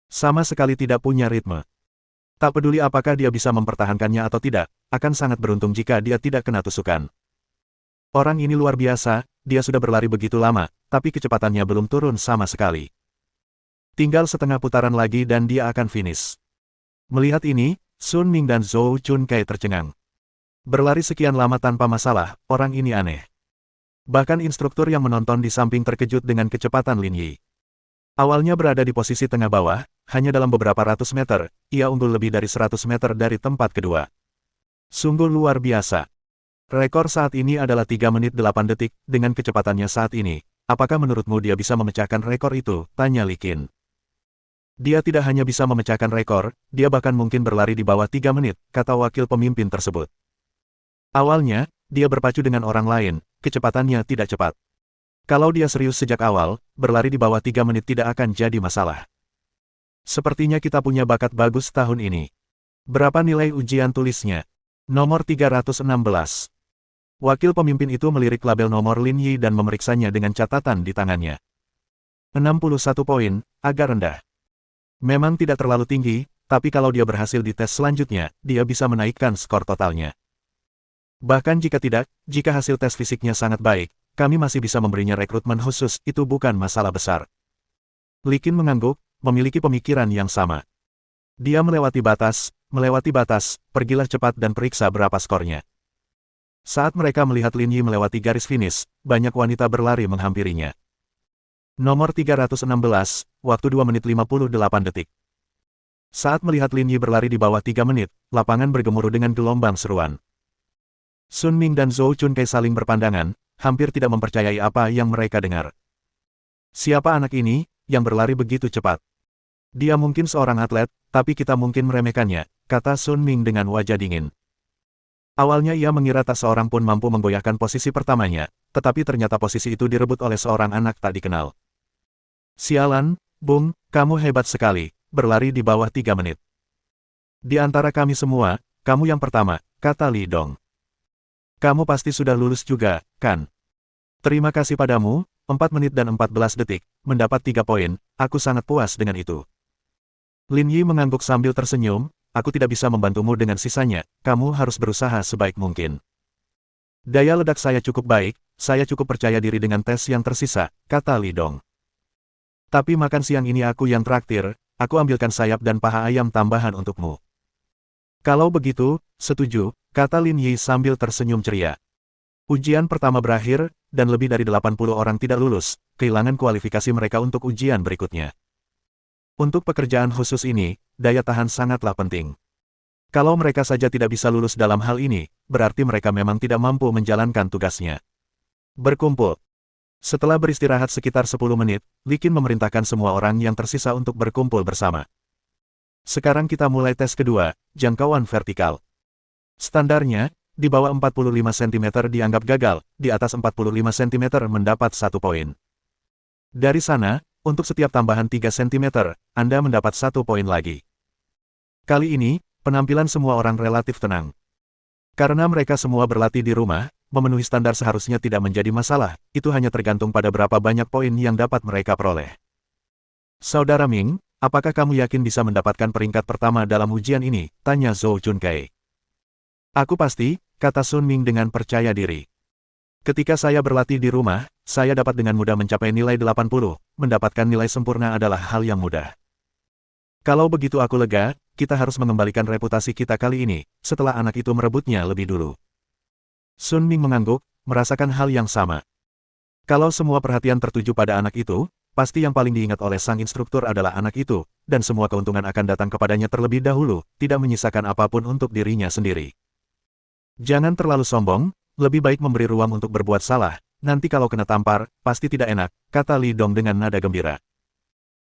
Sama sekali tidak punya ritme. Tak peduli apakah dia bisa mempertahankannya atau tidak, akan sangat beruntung jika dia tidak kena tusukan. Orang ini luar biasa, dia sudah berlari begitu lama, tapi kecepatannya belum turun sama sekali. Tinggal setengah putaran lagi dan dia akan finish. Melihat ini, Sun Ming dan Zhou Chunkai tercengang. Berlari sekian lama tanpa masalah, orang ini aneh. Bahkan instruktur yang menonton di samping terkejut dengan kecepatan Lin Yi. Awalnya berada di posisi tengah bawah, hanya dalam beberapa ratus meter, ia unggul lebih dari 100 meter dari tempat kedua. Sungguh luar biasa. Rekor saat ini adalah 3 menit 8 detik, dengan kecepatannya saat ini. Apakah menurutmu dia bisa memecahkan rekor itu? Tanya Li Qin. Dia tidak hanya bisa memecahkan rekor, dia bahkan mungkin berlari di bawah 3 menit, kata wakil pemimpin tersebut. Awalnya, dia berpacu dengan orang lain, kecepatannya tidak cepat. Kalau dia serius sejak awal, berlari di bawah 3 menit tidak akan jadi masalah. Sepertinya kita punya bakat bagus tahun ini. Berapa nilai ujian tulisnya? Nomor 316. Wakil pemimpin itu melirik label nomor Lin Yi dan memeriksanya dengan catatan di tangannya. 61 poin, agak rendah. Memang tidak terlalu tinggi, tapi kalau dia berhasil di tes selanjutnya, dia bisa menaikkan skor totalnya. Bahkan jika tidak, jika hasil tes fisiknya sangat baik, kami masih bisa memberinya rekrutmen khusus, itu bukan masalah besar. Li Qin mengangguk, memiliki pemikiran yang sama. Dia melewati batas, pergilah cepat dan periksa berapa skornya. Saat mereka melihat Lin Yi melewati garis finish, banyak wanita berlari menghampirinya. Nomor 316, waktu 2 menit 58 detik. Saat melihat Lin Yi berlari di bawah 3 menit, lapangan bergemuruh dengan gelombang seruan. Sun Ming dan Zhou Chunkai saling berpandangan, hampir tidak mempercayai apa yang mereka dengar. Siapa anak ini, yang berlari begitu cepat? Dia mungkin seorang atlet, tapi kita mungkin meremehkannya, kata Sun Ming dengan wajah dingin. Awalnya ia mengira tak seorang pun mampu menggoyahkan posisi pertamanya, tetapi ternyata posisi itu direbut oleh seorang anak tak dikenal. Sialan, Bung, kamu hebat sekali, berlari di bawah 3 menit. Di antara kami semua, kamu yang pertama, kata Li Dong. Kamu pasti sudah lulus juga, kan? Terima kasih padamu, 4 menit dan 14 detik, mendapat 3 poin, aku sangat puas dengan itu. Lin Yi mengangguk sambil tersenyum, aku tidak bisa membantumu dengan sisanya, kamu harus berusaha sebaik mungkin. Daya ledak saya cukup baik, saya cukup percaya diri dengan tes yang tersisa, kata Li Dong. Tapi makan siang ini aku yang traktir, aku ambilkan sayap dan paha ayam tambahan untukmu. Kalau begitu, setuju, kata Lin Yi sambil tersenyum ceria. Ujian pertama berakhir, dan lebih dari 80 orang tidak lulus, kehilangan kualifikasi mereka untuk ujian berikutnya. Untuk pekerjaan khusus ini, daya tahan sangatlah penting. Kalau mereka saja tidak bisa lulus dalam hal ini, berarti mereka memang tidak mampu menjalankan tugasnya. Berkumpul. Setelah beristirahat sekitar 10 menit, Li Qin memerintahkan semua orang yang tersisa untuk berkumpul bersama. Sekarang kita mulai tes kedua, jangkauan vertikal. Standarnya, di bawah 45 cm dianggap gagal, di atas 45 cm mendapat 1 poin. Dari sana, untuk setiap tambahan 3 cm, Anda mendapat 1 poin lagi. Kali ini, penampilan semua orang relatif tenang. Karena mereka semua berlatih di rumah, memenuhi standar seharusnya tidak menjadi masalah, itu hanya tergantung pada berapa banyak poin yang dapat mereka peroleh. Saudara Ming, apakah kamu yakin bisa mendapatkan peringkat pertama dalam ujian ini? Tanya Zhou Chunkai. Aku pasti, kata Sun Ming dengan percaya diri. Ketika saya berlatih di rumah, saya dapat dengan mudah mencapai nilai 80, mendapatkan nilai sempurna adalah hal yang mudah. Kalau begitu aku lega, kita harus mengembalikan reputasi kita kali ini, setelah anak itu merebutnya lebih dulu. Sun Ming mengangguk, merasakan hal yang sama. Kalau semua perhatian tertuju pada anak itu, pasti yang paling diingat oleh sang instruktur adalah anak itu, dan semua keuntungan akan datang kepadanya terlebih dahulu, tidak menyisakan apapun untuk dirinya sendiri. Jangan terlalu sombong, lebih baik memberi ruang untuk berbuat salah, nanti kalau kena tampar, pasti tidak enak, kata Li Dong dengan nada gembira.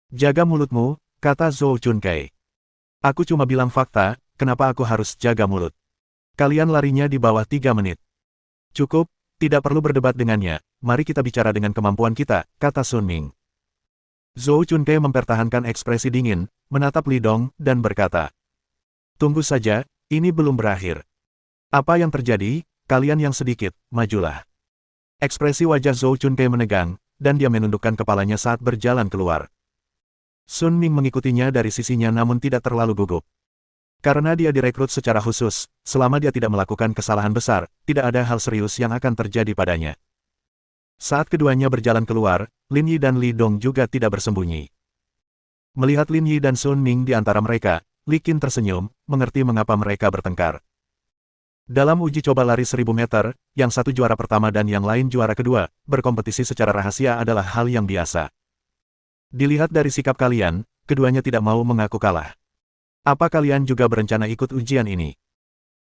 Jaga mulutmu, kata Zhou Chunkai. Aku cuma bilang fakta, kenapa aku harus jaga mulut? Kalian larinya di bawah 3 menit. Cukup, tidak perlu berdebat dengannya, mari kita bicara dengan kemampuan kita, kata Sun Ming. Zhou Chunkai mempertahankan ekspresi dingin, menatap Li Dong, dan berkata. Tunggu saja, ini belum berakhir. Apa yang terjadi? Kalian yang sedikit, majulah. Ekspresi wajah Zhou Chunkai menegang, dan dia menundukkan kepalanya saat berjalan keluar. Sun Ming mengikutinya dari sisinya namun tidak terlalu gugup. Karena dia direkrut secara khusus, selama dia tidak melakukan kesalahan besar, tidak ada hal serius yang akan terjadi padanya. Saat keduanya berjalan keluar, Lin Yi dan Li Dong juga tidak bersembunyi. Melihat Lin Yi dan Sun Ming di antara mereka, Li Qin tersenyum, mengerti mengapa mereka bertengkar. Dalam uji coba lari 1000 meter, yang satu juara pertama dan yang lain juara kedua, berkompetisi secara rahasia adalah hal yang biasa. Dilihat dari sikap kalian, keduanya tidak mau mengaku kalah. Apa kalian juga berencana ikut ujian ini?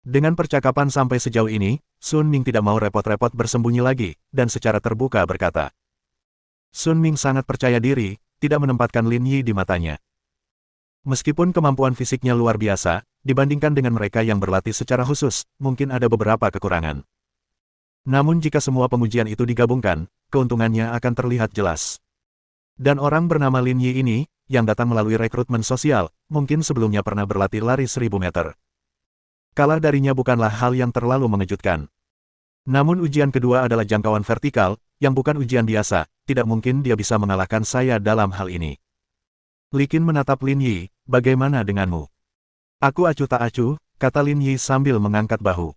Dengan percakapan sampai sejauh ini, Sun Ming tidak mau repot-repot bersembunyi lagi, dan secara terbuka berkata. Sun Ming sangat percaya diri, tidak menempatkan Lin Yi di matanya. Meskipun kemampuan fisiknya luar biasa, dibandingkan dengan mereka yang berlatih secara khusus, mungkin ada beberapa kekurangan. Namun jika semua pengujian itu digabungkan, keuntungannya akan terlihat jelas. Dan orang bernama Lin Yi ini, yang datang melalui rekrutmen sosial, mungkin sebelumnya pernah berlatih lari 1000 meter. Kalah darinya bukanlah hal yang terlalu mengejutkan. Namun ujian kedua adalah jangkauan vertikal, yang bukan ujian biasa, tidak mungkin dia bisa mengalahkan saya dalam hal ini. Li Qin menatap Lin Yi, bagaimana denganmu? Aku acuh tak acuh, kata Lin Yi sambil mengangkat bahu.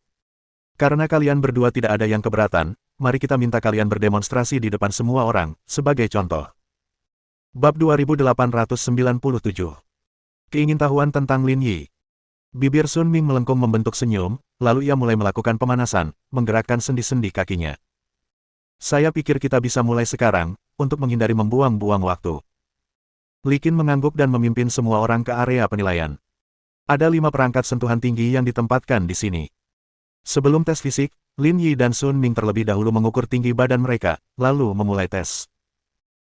Karena kalian berdua tidak ada yang keberatan, mari kita minta kalian berdemonstrasi di depan semua orang, sebagai contoh. Bab 2897. Keingintahuan tentang Lin Yi. Bibir Sun Ming melengkung membentuk senyum, lalu ia mulai melakukan pemanasan, menggerakkan sendi-sendi kakinya. Saya pikir kita bisa mulai sekarang, untuk menghindari membuang-buang waktu. Li Qin mengangguk dan memimpin semua orang ke area penilaian. Ada 5 perangkat sentuhan tinggi yang ditempatkan di sini. Sebelum tes fisik, Lin Yi dan Sun Ming terlebih dahulu mengukur tinggi badan mereka, lalu memulai tes.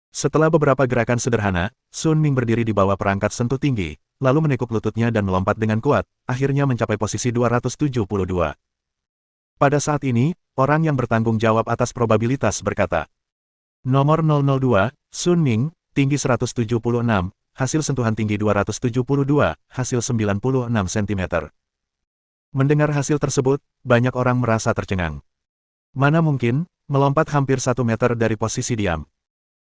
Setelah beberapa gerakan sederhana, Sun Ming berdiri di bawah perangkat sentuh tinggi, lalu menekuk lututnya dan melompat dengan kuat, akhirnya mencapai posisi 272. Pada saat ini, orang yang bertanggung jawab atas probabilitas berkata, Nomor 002, Sun Ming, tinggi 176, hasil sentuhan tinggi 272, hasil 96 cm. Mendengar hasil tersebut, banyak orang merasa tercengang. Mana mungkin, melompat hampir 1 meter dari posisi diam.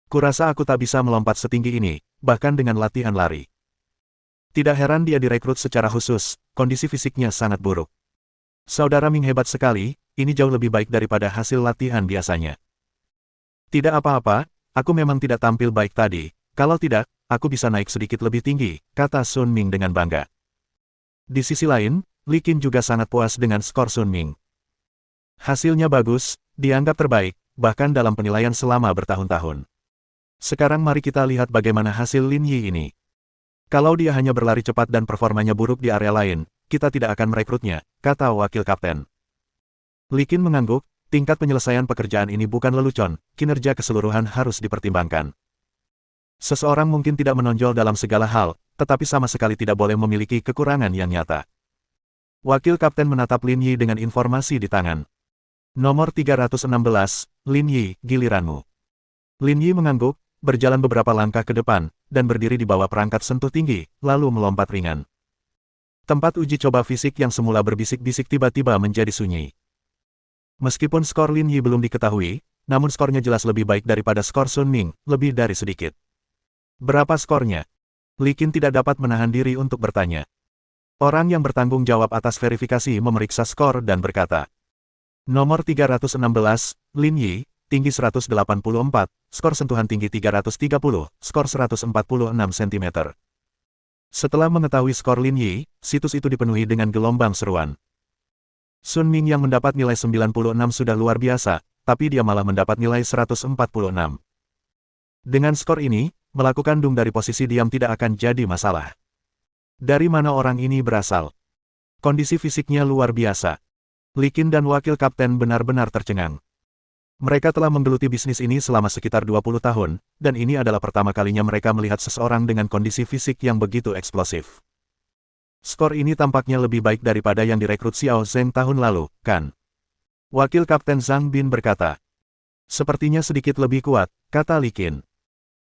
Kurasa aku tak bisa melompat setinggi ini, bahkan dengan latihan lari. Tidak heran dia direkrut secara khusus, kondisi fisiknya sangat buruk. Saudara Ming hebat sekali, ini jauh lebih baik daripada hasil latihan biasanya. Tidak apa-apa, aku memang tidak tampil baik tadi, kalau tidak, aku bisa naik sedikit lebih tinggi, kata Sun Ming dengan bangga. Di sisi lain, Li Qin juga sangat puas dengan skor Sun Ming. Hasilnya bagus, dianggap terbaik, bahkan dalam penilaian selama bertahun-tahun. Sekarang mari kita lihat bagaimana hasil Lin Yi ini. Kalau dia hanya berlari cepat dan performanya buruk di area lain, kita tidak akan merekrutnya, kata wakil kapten. Li Qin mengangguk, tingkat penyelesaian pekerjaan ini bukan lelucon, kinerja keseluruhan harus dipertimbangkan. Seseorang mungkin tidak menonjol dalam segala hal, tetapi sama sekali tidak boleh memiliki kekurangan yang nyata. Wakil kapten menatap Lin Yi dengan informasi di tangan. Nomor 316, Lin Yi, giliranmu. Lin Yi mengangguk, berjalan beberapa langkah ke depan, dan berdiri di bawah perangkat sentuh tinggi, lalu melompat ringan. Tempat uji coba fisik yang semula berbisik-bisik tiba-tiba menjadi sunyi. Meskipun skor Lin Yi belum diketahui, namun skornya jelas lebih baik daripada skor Sun Ming, lebih dari sedikit. Berapa skornya? Li Qin tidak dapat menahan diri untuk bertanya. Orang yang bertanggung jawab atas verifikasi memeriksa skor dan berkata, Nomor 316, Lin Yi, tinggi 184, skor sentuhan tinggi 330, skor 146 cm. Setelah mengetahui skor Lin Yi, situs itu dipenuhi dengan gelombang seruan. Sun Ming yang mendapat nilai 96 sudah luar biasa, tapi dia malah mendapat nilai 146. Dengan skor ini, melakukan dung dari posisi diam tidak akan jadi masalah. Dari mana orang ini berasal? Kondisi fisiknya luar biasa. Li Qin dan wakil kapten benar-benar tercengang. Mereka telah menggeluti bisnis ini selama sekitar 20 tahun, dan ini adalah pertama kalinya mereka melihat seseorang dengan kondisi fisik yang begitu eksplosif. Skor ini tampaknya lebih baik daripada yang direkrut Xiao Zheng tahun lalu, kan? Wakil kapten Zhang Bin berkata. Sepertinya sedikit lebih kuat, kata Li Qin.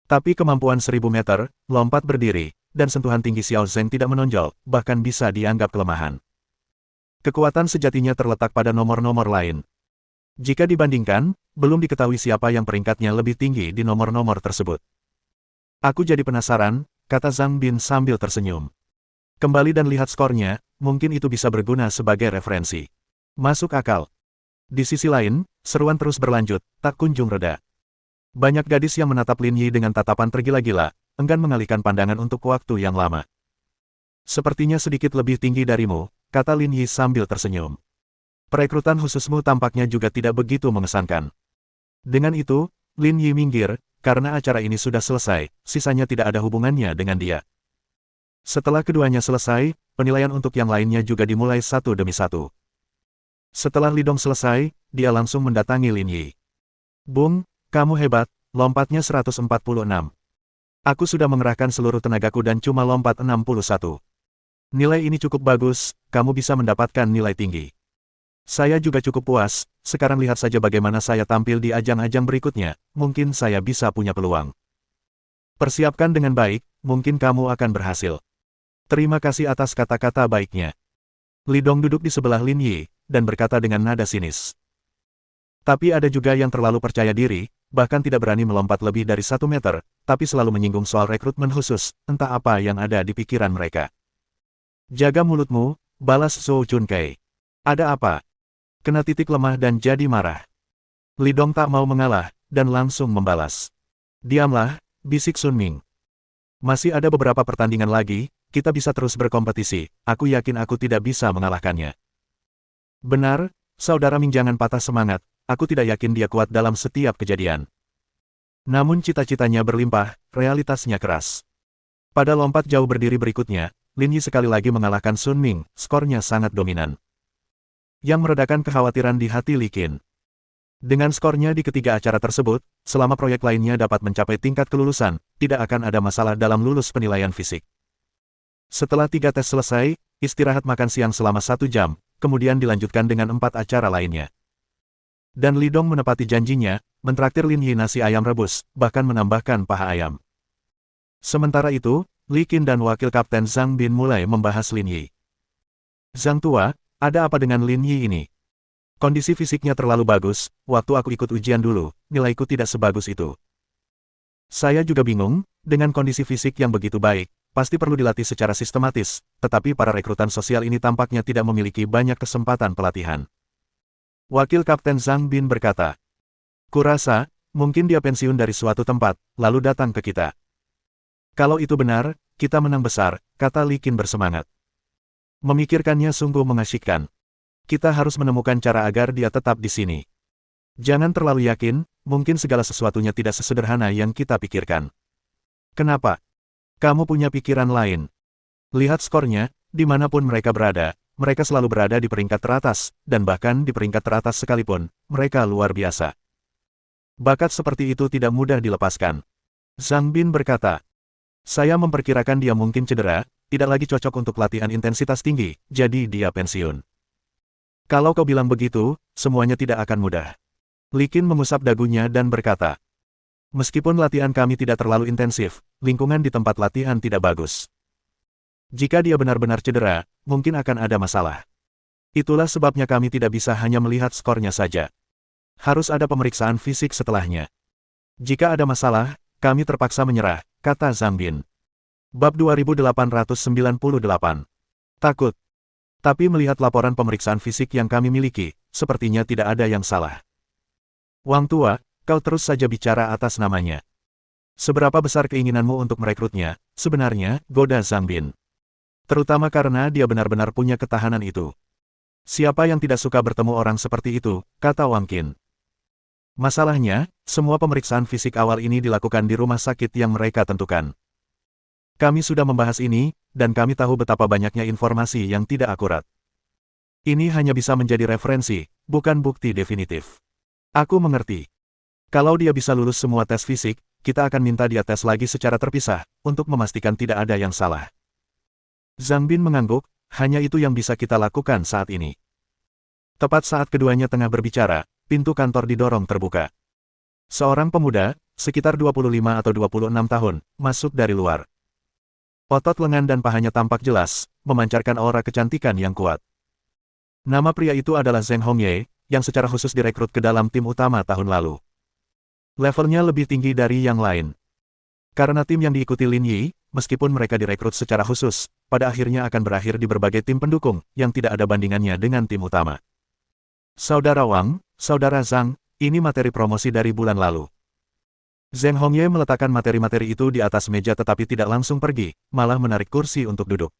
Tapi kemampuan 1000 meter, lompat berdiri, dan sentuhan tinggi Xiao Zheng tidak menonjol, bahkan bisa dianggap kelemahan. Kekuatan sejatinya terletak pada nomor-nomor lain. Jika dibandingkan, belum diketahui siapa yang peringkatnya lebih tinggi di nomor-nomor tersebut. Aku jadi penasaran, kata Zhang Bin sambil tersenyum. Kembali dan lihat skornya, mungkin itu bisa berguna sebagai referensi. Masuk akal. Di sisi lain, seruan terus berlanjut, tak kunjung reda. Banyak gadis yang menatap Lin Yi dengan tatapan tergila-gila, enggan mengalihkan pandangan untuk waktu yang lama. Sepertinya sedikit lebih tinggi darimu, kata Lin Yi sambil tersenyum. Perekrutan khususmu tampaknya juga tidak begitu mengesankan. Dengan itu, Lin Yi minggir, karena acara ini sudah selesai, sisanya tidak ada hubungannya dengan dia. Setelah keduanya selesai, penilaian untuk yang lainnya juga dimulai satu demi satu. Setelah Lidong selesai, dia langsung mendatangi Lin Yi. Bung, kamu hebat, lompatnya 146. Aku sudah mengerahkan seluruh tenagaku dan cuma lompat 61. Nilai ini cukup bagus, kamu bisa mendapatkan nilai tinggi. Saya juga cukup puas, sekarang lihat saja bagaimana saya tampil di ajang-ajang berikutnya, mungkin saya bisa punya peluang. Persiapkan dengan baik, mungkin kamu akan berhasil. Terima kasih atas kata-kata baiknya. Lidong duduk di sebelah Lin Yi, dan berkata dengan nada sinis. Tapi ada juga yang terlalu percaya diri, bahkan tidak berani melompat lebih dari 1 meter, tapi selalu menyinggung soal rekrutmen khusus, entah apa yang ada di pikiran mereka. Jaga mulutmu, balas Zhou Junkei. Ada apa? Kena titik lemah dan jadi marah. Lidong tak mau mengalah, dan langsung membalas. Diamlah, bisik Sun Ming. Masih ada beberapa pertandingan lagi, kita bisa terus berkompetisi, aku yakin aku tidak bisa mengalahkannya. Benar, saudara Ming jangan patah semangat, aku tidak yakin dia kuat dalam setiap kejadian. Namun cita-citanya berlimpah, realitasnya keras. Pada lompat jauh berdiri berikutnya, Lin Yi sekali lagi mengalahkan Sun Ming, skornya sangat dominan. yang meredakan kekhawatiran di hati Li Qin. Dengan skornya di ketiga acara tersebut, selama proyek lainnya dapat mencapai tingkat kelulusan, tidak akan ada masalah dalam lulus penilaian fisik. Setelah 3 tes selesai, istirahat makan siang selama 1 jam, kemudian dilanjutkan dengan 4 acara lainnya. Dan Li Dong menepati janjinya, mentraktir Lin Yi nasi ayam rebus, bahkan menambahkan paha ayam. Sementara itu, Li Qin dan wakil kapten Zhang Bin mulai membahas Lin Yi. Zhang tua, ada apa dengan Lin Yi ini? Kondisi fisiknya terlalu bagus, waktu aku ikut ujian dulu, nilaiku tidak sebagus itu. Saya juga bingung, dengan kondisi fisik yang begitu baik, pasti perlu dilatih secara sistematis, tetapi para rekrutan sosial ini tampaknya tidak memiliki banyak kesempatan pelatihan. Wakil Kapten Zhang Bin berkata, "Kurasa, mungkin dia pensiun dari suatu tempat, lalu datang ke kita. Kalau itu benar, kita menang besar," kata Li Qin bersemangat. Memikirkannya sungguh mengasyikkan. Kita harus menemukan cara agar dia tetap di sini. Jangan terlalu yakin, mungkin segala sesuatunya tidak sesederhana yang kita pikirkan. Kenapa? Kamu punya pikiran lain. Lihat skornya, dimanapun mereka berada, mereka selalu berada di peringkat teratas, dan bahkan di peringkat teratas sekalipun, mereka luar biasa. Bakat seperti itu tidak mudah dilepaskan. Zhang Bin berkata, "Saya memperkirakan dia mungkin cedera, tidak lagi cocok untuk latihan intensitas tinggi, jadi dia pensiun." Kalau kau bilang begitu, semuanya tidak akan mudah. Li Qin mengusap dagunya dan berkata, "Meskipun latihan kami tidak terlalu intensif, lingkungan di tempat latihan tidak bagus. Jika dia benar-benar cedera, mungkin akan ada masalah. Itulah sebabnya kami tidak bisa hanya melihat skornya saja. Harus ada pemeriksaan fisik setelahnya. Jika ada masalah, kami terpaksa menyerah," kata Zhang Bin. Bab 2898. Takut. Tapi melihat laporan pemeriksaan fisik yang kami miliki, sepertinya tidak ada yang salah. Wang tua, kau terus saja bicara atas namanya. Seberapa besar keinginanmu untuk merekrutnya, sebenarnya, goda Zhang Bin. Terutama karena dia benar-benar punya ketahanan itu. Siapa yang tidak suka bertemu orang seperti itu, kata Wang Qin. Masalahnya, semua pemeriksaan fisik awal ini dilakukan di rumah sakit yang mereka tentukan. Kami sudah membahas ini, dan kami tahu betapa banyaknya informasi yang tidak akurat. Ini hanya bisa menjadi referensi, bukan bukti definitif. Aku mengerti. Kalau dia bisa lulus semua tes fisik, kita akan minta dia tes lagi secara terpisah, untuk memastikan tidak ada yang salah. Zhang Bin mengangguk, hanya itu yang bisa kita lakukan saat ini. Tepat saat keduanya tengah berbicara, pintu kantor didorong terbuka. Seorang pemuda, sekitar 25 atau 26 tahun, masuk dari luar. Otot lengan dan pahanya tampak jelas, memancarkan aura kecantikan yang kuat. Nama pria itu adalah Zheng Hongye, yang secara khusus direkrut ke dalam tim utama tahun lalu. Levelnya lebih tinggi dari yang lain. Karena tim yang diikuti Lin Yi, meskipun mereka direkrut secara khusus, pada akhirnya akan berakhir di berbagai tim pendukung, yang tidak ada bandingannya dengan tim utama. Saudara Wang, Saudara Zhang, ini materi promosi dari bulan lalu. Zheng Hongye meletakkan materi-materi itu di atas meja tetapi tidak langsung pergi, malah menarik kursi untuk duduk.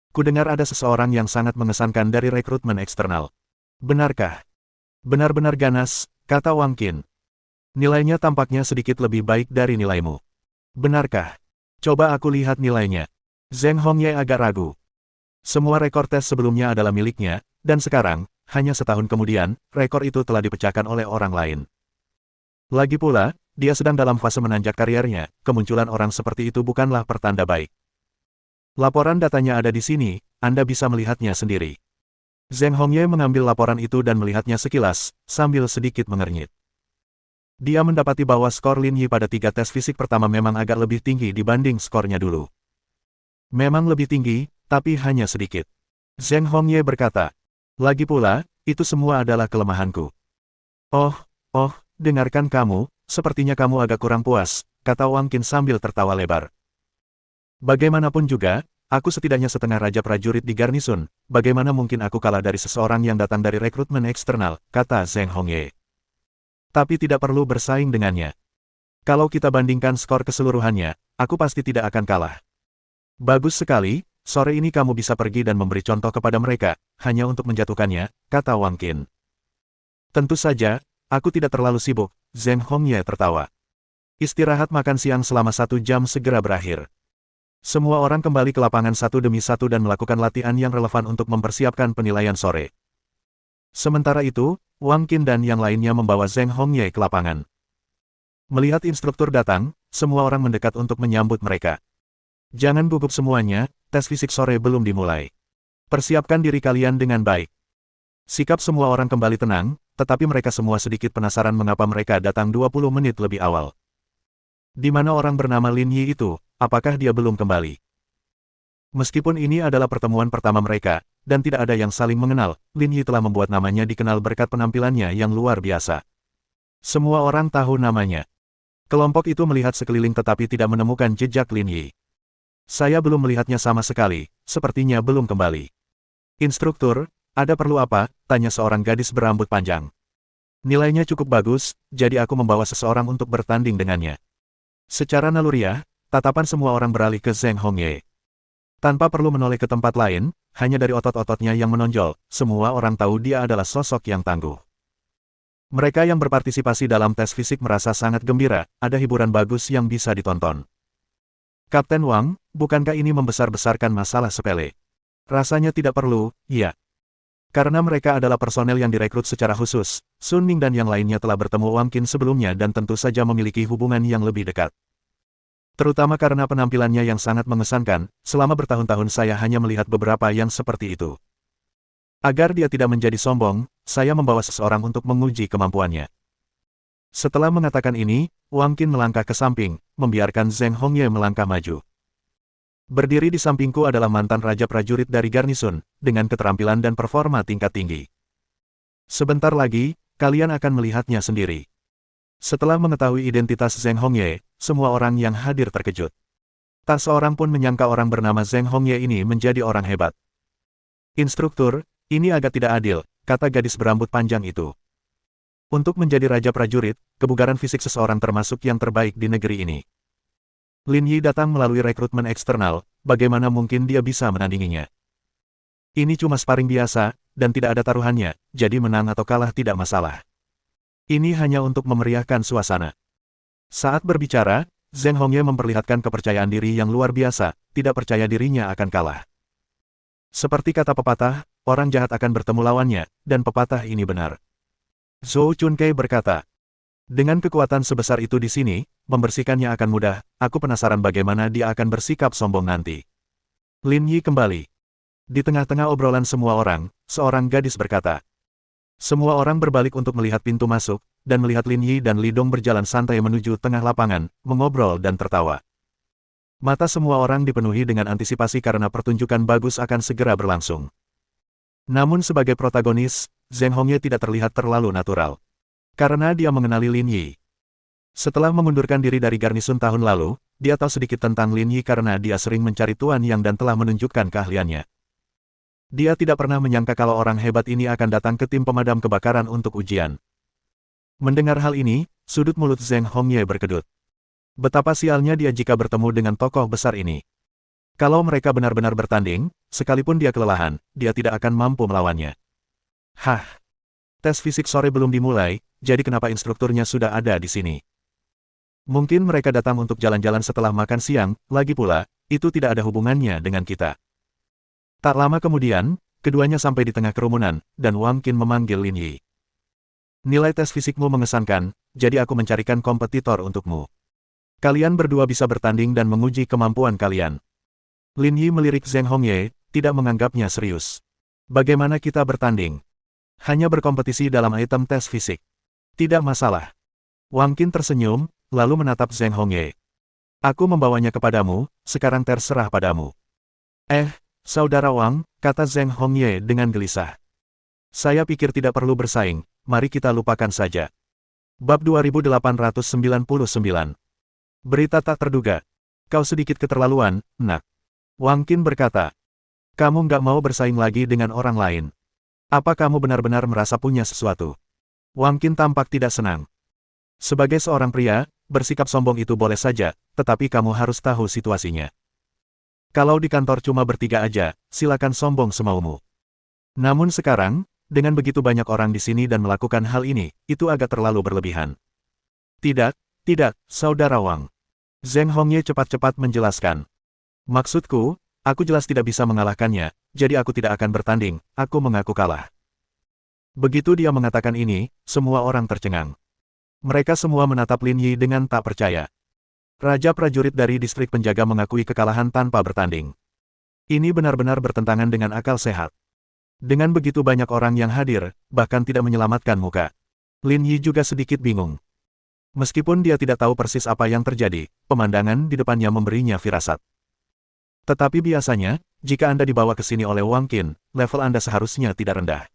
Kudengar ada seseorang yang sangat mengesankan dari rekrutmen eksternal. Benarkah? Benar-benar ganas, kata Wang Qin. Nilainya tampaknya sedikit lebih baik dari nilaimu. Benarkah? Coba aku lihat nilainya. Zheng Hongye agak ragu. Semua rekor tes sebelumnya adalah miliknya, dan sekarang, hanya setahun kemudian, rekor itu telah dipecahkan oleh orang lain. Lagi pula, dia sedang dalam fase menanjak kariernya, kemunculan orang seperti itu bukanlah pertanda baik. Laporan datanya ada di sini, Anda bisa melihatnya sendiri. Zheng Hongye mengambil laporan itu dan melihatnya sekilas, sambil sedikit mengernyit. Dia mendapati bahwa skor Lin Yi pada 3 tes fisik pertama memang agak lebih tinggi dibanding skornya dulu. Memang lebih tinggi, tapi hanya sedikit. Zheng Hongye berkata, "Lagi pula, itu semua adalah kelemahanku." Oh, dengarkan kamu, sepertinya kamu agak kurang puas, kata Wang Qin sambil tertawa lebar. Bagaimanapun juga, aku setidaknya setengah raja prajurit di garnisun, bagaimana mungkin aku kalah dari seseorang yang datang dari rekrutmen eksternal, kata Zheng Hongye. Tapi tidak perlu bersaing dengannya. Kalau kita bandingkan skor keseluruhannya, aku pasti tidak akan kalah. Bagus sekali, sore ini kamu bisa pergi dan memberi contoh kepada mereka, hanya untuk menjatuhkannya, kata Wang Qin. Tentu saja, aku tidak terlalu sibuk, Zheng Hongye tertawa. Istirahat makan siang selama 1 jam segera berakhir. Semua orang kembali ke lapangan satu demi satu dan melakukan latihan yang relevan untuk mempersiapkan penilaian sore. Sementara itu, Wang Qin dan yang lainnya membawa Zheng Hongye ke lapangan. Melihat instruktur datang, semua orang mendekat untuk menyambut mereka. Jangan gugup semuanya, tes fisik sore belum dimulai. Persiapkan diri kalian dengan baik. Sikap semua orang kembali tenang, tetapi mereka semua sedikit penasaran mengapa mereka datang 20 menit lebih awal. Di mana orang bernama Lin Yi itu, apakah dia belum kembali? Meskipun ini adalah pertemuan pertama mereka, dan tidak ada yang saling mengenal, Lin Yi telah membuat namanya dikenal berkat penampilannya yang luar biasa. Semua orang tahu namanya. Kelompok itu melihat sekeliling tetapi tidak menemukan jejak Lin Yi. Saya belum melihatnya sama sekali, sepertinya belum kembali. Instruktur, ada perlu apa? Tanya seorang gadis berambut panjang. Nilainya cukup bagus, jadi aku membawa seseorang untuk bertanding dengannya. Secara naluriah, tatapan semua orang beralih ke Zheng Hongye. Tanpa perlu menoleh ke tempat lain, hanya dari otot-ototnya yang menonjol, semua orang tahu dia adalah sosok yang tangguh. Mereka yang berpartisipasi dalam tes fisik merasa sangat gembira, ada hiburan bagus yang bisa ditonton. Kapten Wang, bukankah ini membesar-besarkan masalah sepele? Rasanya tidak perlu, iya. Karena mereka adalah personel yang direkrut secara khusus, Sun Ning dan yang lainnya telah bertemu Wang Qin sebelumnya dan tentu saja memiliki hubungan yang lebih dekat. Terutama karena penampilannya yang sangat mengesankan, selama bertahun-tahun saya hanya melihat beberapa yang seperti itu. Agar dia tidak menjadi sombong, saya membawa seseorang untuk menguji kemampuannya. Setelah mengatakan ini, Wang Qin melangkah ke samping, membiarkan Zheng Hongye melangkah maju. Berdiri di sampingku adalah mantan raja prajurit dari garnisun, dengan keterampilan dan performa tingkat tinggi. Sebentar lagi, kalian akan melihatnya sendiri. Setelah mengetahui identitas Zheng Hongye, semua orang yang hadir terkejut. Tak seorang pun menyangka orang bernama Zheng Hongye ini menjadi orang hebat. Instruktur, ini agak tidak adil, kata gadis berambut panjang itu. Untuk menjadi raja prajurit, kebugaran fisik seseorang termasuk yang terbaik di negeri ini. Lin Yi datang melalui rekrutmen eksternal, bagaimana mungkin dia bisa menandinginya? Ini cuma sparring biasa, dan tidak ada taruhannya, jadi menang atau kalah tidak masalah. Ini hanya untuk memeriahkan suasana. Saat berbicara, Zheng Hongye memperlihatkan kepercayaan diri yang luar biasa, tidak percaya dirinya akan kalah. Seperti kata pepatah, orang jahat akan bertemu lawannya, dan pepatah ini benar. Zhou Chunkei berkata, dengan kekuatan sebesar itu di sini, membersihkannya akan mudah, aku penasaran bagaimana dia akan bersikap sombong nanti. Lin Yi kembali. Di tengah-tengah obrolan semua orang, seorang gadis berkata, semua orang berbalik untuk melihat pintu masuk, dan melihat Lin Yi dan Li Dong berjalan santai menuju tengah lapangan, mengobrol dan tertawa. Mata semua orang dipenuhi dengan antisipasi karena pertunjukan bagus akan segera berlangsung. Namun sebagai protagonis, Zheng Hongye tidak terlihat terlalu natural. Karena dia mengenali Lin Yi. Setelah mengundurkan diri dari garnisun tahun lalu, dia tahu sedikit tentang Lin Yi karena dia sering mencari Tuan Yang dan telah menunjukkan keahliannya. Dia tidak pernah menyangka kalau orang hebat ini akan datang ke tim pemadam kebakaran untuk ujian. Mendengar hal ini, sudut mulut Zheng Hongye berkedut. Betapa sialnya dia jika bertemu dengan tokoh besar ini. Kalau mereka benar-benar bertanding, sekalipun dia kelelahan, dia tidak akan mampu melawannya. Hah! Tes fisik sore belum dimulai, jadi kenapa instrukturnya sudah ada di sini? Mungkin mereka datang untuk jalan-jalan setelah makan siang, lagi pula, itu tidak ada hubungannya dengan kita. Tak lama kemudian, keduanya sampai di tengah kerumunan, dan Wang Qin memanggil Lin Yi. Nilai tes fisikmu mengesankan, jadi aku mencarikan kompetitor untukmu. Kalian berdua bisa bertanding dan menguji kemampuan kalian. Lin Yi melirik Zheng Hongye, tidak menganggapnya serius. Bagaimana kita bertanding? Hanya berkompetisi dalam item tes fisik. Tidak masalah. Wang Qin tersenyum, lalu menatap Zheng Hongye. Aku membawanya kepadamu, sekarang terserah padamu. Saudara Wang, kata Zheng Hongye dengan gelisah. Saya pikir tidak perlu bersaing, mari kita lupakan saja. Bab 2899. Berita tak terduga. Kau sedikit keterlaluan, nak. Wang Qin berkata. Kamu nggak mau bersaing lagi dengan orang lain. Apa kamu benar-benar merasa punya sesuatu? Wang Qin tampak tidak senang. Sebagai seorang pria, bersikap sombong itu boleh saja, tetapi kamu harus tahu situasinya. Kalau di kantor cuma bertiga aja, silakan sombong semaumu. Namun sekarang, dengan begitu banyak orang di sini dan melakukan hal ini, itu agak terlalu berlebihan. Tidak, saudara Wang. Zheng Hongye cepat-cepat menjelaskan. Maksudku, aku jelas tidak bisa mengalahkannya, jadi aku tidak akan bertanding, aku mengaku kalah. Begitu dia mengatakan ini, semua orang tercengang. Mereka semua menatap Lin Yi dengan tak percaya. Raja prajurit dari distrik penjaga mengakui kekalahan tanpa bertanding. Ini benar-benar bertentangan dengan akal sehat. Dengan begitu banyak orang yang hadir, bahkan tidak menyelamatkan muka. Lin Yi juga sedikit bingung. Meskipun dia tidak tahu persis apa yang terjadi, pemandangan di depannya memberinya firasat. Tetapi biasanya, jika Anda dibawa ke sini oleh Wang Qin, level Anda seharusnya tidak rendah.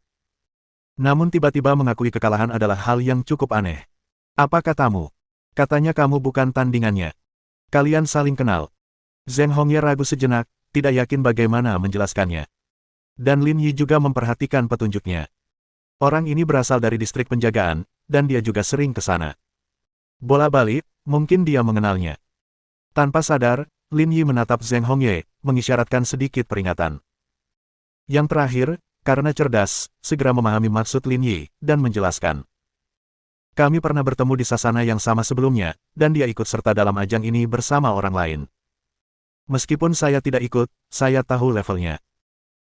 Namun tiba-tiba mengakui kekalahan adalah hal yang cukup aneh. Apa katamu? Katanya kamu bukan tandingannya. Kalian saling kenal. Zheng Hongye ragu sejenak, tidak yakin bagaimana menjelaskannya. Dan Lin Yi juga memperhatikan petunjuknya. Orang ini berasal dari distrik penjagaan, dan dia juga sering ke sana. Bola balik, mungkin dia mengenalnya. Tanpa sadar, Lin Yi menatap Zheng Hongye, mengisyaratkan sedikit peringatan. Yang terakhir, karena cerdas, segera memahami maksud Lin Yi, dan menjelaskan. Kami pernah bertemu di sasana yang sama sebelumnya, dan dia ikut serta dalam ajang ini bersama orang lain. Meskipun saya tidak ikut, saya tahu levelnya.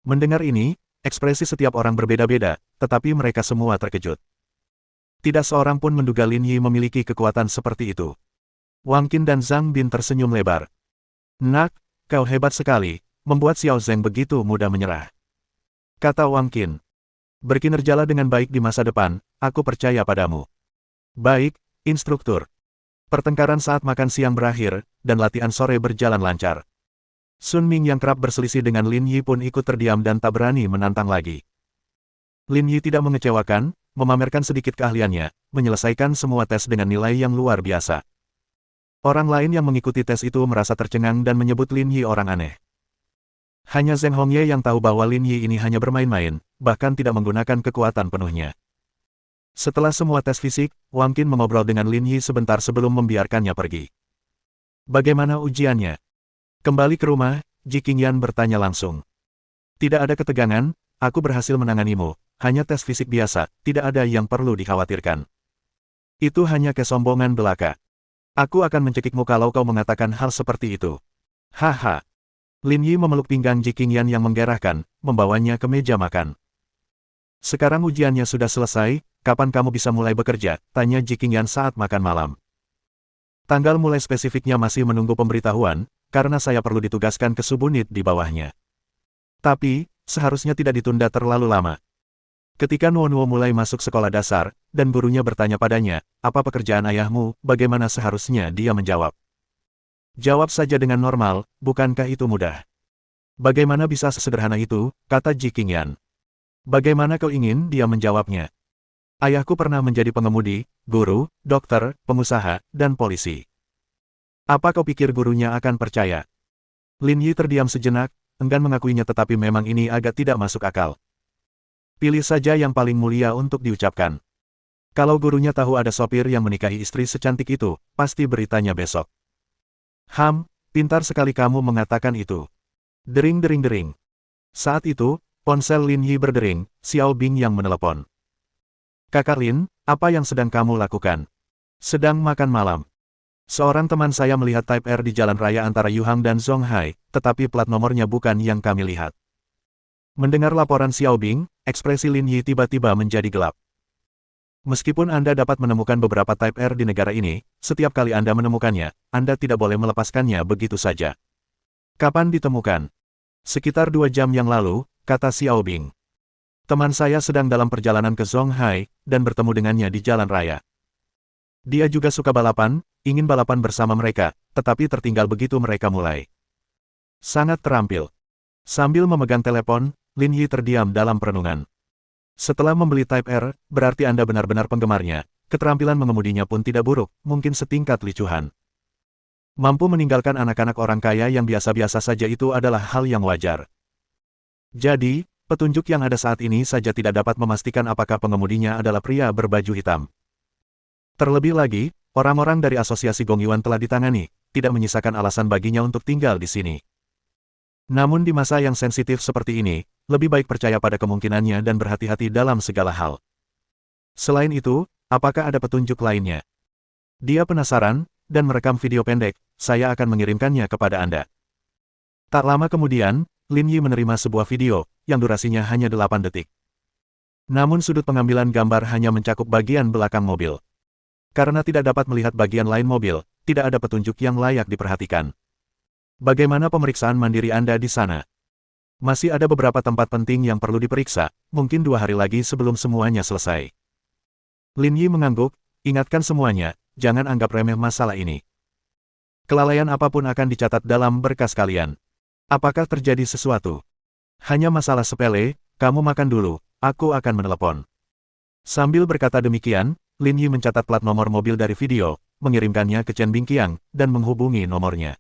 Mendengar ini, ekspresi setiap orang berbeda-beda, tetapi mereka semua terkejut. Tidak seorang pun menduga Lin Yi memiliki kekuatan seperti itu. Wang Qin dan Zhang Bin tersenyum lebar. Nak, kau hebat sekali, membuat Xiao Zheng begitu mudah menyerah. Kata Wang Qin. Berkinerjalah dengan baik di masa depan, aku percaya padamu. Baik, instruktur. Pertengkaran saat makan siang berakhir, dan latihan sore berjalan lancar. Sun Ming yang kerap berselisih dengan Lin Yi pun ikut terdiam dan tak berani menantang lagi. Lin Yi tidak mengecewakan, memamerkan sedikit keahliannya, menyelesaikan semua tes dengan nilai yang luar biasa. Orang lain yang mengikuti tes itu merasa tercengang dan menyebut Lin Yi orang aneh. Hanya Zheng Hongye yang tahu bahwa Lin Yi ini hanya bermain-main, bahkan tidak menggunakan kekuatan penuhnya. Setelah semua tes fisik, Wang Qin mengobrol dengan Lin Yi sebentar sebelum membiarkannya pergi. Bagaimana ujiannya? Kembali ke rumah, Ji Qingyan bertanya langsung. Tidak ada ketegangan, aku berhasil menanganimu, hanya tes fisik biasa, tidak ada yang perlu dikhawatirkan. Itu hanya kesombongan belaka. Aku akan mencekikmu kalau kau mengatakan hal seperti itu. Haha. Lin Yi memeluk pinggang Ji Qingyan yang menggerahkan, membawanya ke meja makan. Sekarang ujiannya sudah selesai, kapan kamu bisa mulai bekerja? Tanya Ji Qingyan saat makan malam. Tanggal mulai spesifiknya masih menunggu pemberitahuan, karena saya perlu ditugaskan ke subunit di bawahnya. Tapi, seharusnya tidak ditunda terlalu lama. Ketika Nuo mulai masuk sekolah dasar, dan gurunya bertanya padanya, apa pekerjaan ayahmu, bagaimana seharusnya dia menjawab. Jawab saja dengan normal, bukankah itu mudah? Bagaimana bisa sesederhana itu, kata Ji Qingyan. Bagaimana kau ingin dia menjawabnya? Ayahku pernah menjadi pengemudi, guru, dokter, pengusaha, dan polisi. Apa kau pikir gurunya akan percaya? Lin Yi terdiam sejenak, enggan mengakuinya tetapi memang ini agak tidak masuk akal. Pilih saja yang paling mulia untuk diucapkan. Kalau gurunya tahu ada sopir yang menikahi istri secantik itu, pasti beritanya besok. Pintar sekali kamu mengatakan itu. Dering-dering-dering. Saat itu, ponsel Lin Yi berdering, Xiao Bing yang menelepon. Kakak Lin, apa yang sedang kamu lakukan? Sedang makan malam. Seorang teman saya melihat Type R di jalan raya antara Yuhang dan Zonghai, tetapi plat nomornya bukan yang kami lihat. Mendengar laporan Xiao Bing, ekspresi Lin Yi tiba-tiba menjadi gelap. Meskipun Anda dapat menemukan beberapa Type R di negara ini, setiap kali Anda menemukannya, Anda tidak boleh melepaskannya begitu saja. Kapan ditemukan? Sekitar 2 jam yang lalu, kata Xiao Bing. Teman saya sedang dalam perjalanan ke Zonghai, dan bertemu dengannya di jalan raya. Dia juga suka balapan, ingin balapan bersama mereka, tetapi tertinggal begitu mereka mulai. Sangat terampil. Sambil memegang telepon, Lin Yi terdiam dalam perenungan. Setelah membeli Type R, berarti Anda benar-benar penggemarnya, keterampilan mengemudinya pun tidak buruk, mungkin setingkat Li Chuhan. Mampu meninggalkan anak-anak orang kaya yang biasa-biasa saja itu adalah hal yang wajar. Jadi, petunjuk yang ada saat ini saja tidak dapat memastikan apakah pengemudinya adalah pria berbaju hitam. Terlebih lagi, orang-orang dari Asosiasi Gongyuan telah ditangani, tidak menyisakan alasan baginya untuk tinggal di sini. Namun di masa yang sensitif seperti ini, lebih baik percaya pada kemungkinannya dan berhati-hati dalam segala hal. Selain itu, apakah ada petunjuk lainnya? Dia penasaran, dan merekam video pendek, saya akan mengirimkannya kepada Anda. Tak lama kemudian, Lin Yi menerima sebuah video, yang durasinya hanya 8 detik. Namun sudut pengambilan gambar hanya mencakup bagian belakang mobil. Karena tidak dapat melihat bagian lain mobil, tidak ada petunjuk yang layak diperhatikan. Bagaimana pemeriksaan mandiri Anda di sana? Masih ada beberapa tempat penting yang perlu diperiksa, mungkin 2 hari lagi sebelum semuanya selesai. Lin Yi mengangguk, ingatkan semuanya, jangan anggap remeh masalah ini. Kelalaian apapun akan dicatat dalam berkas kalian. Apakah terjadi sesuatu? Hanya masalah sepele, kamu makan dulu, aku akan menelepon. Sambil berkata demikian, Lin Yi mencatat plat nomor mobil dari video, mengirimkannya ke Chen Bingqiang, dan menghubungi nomornya.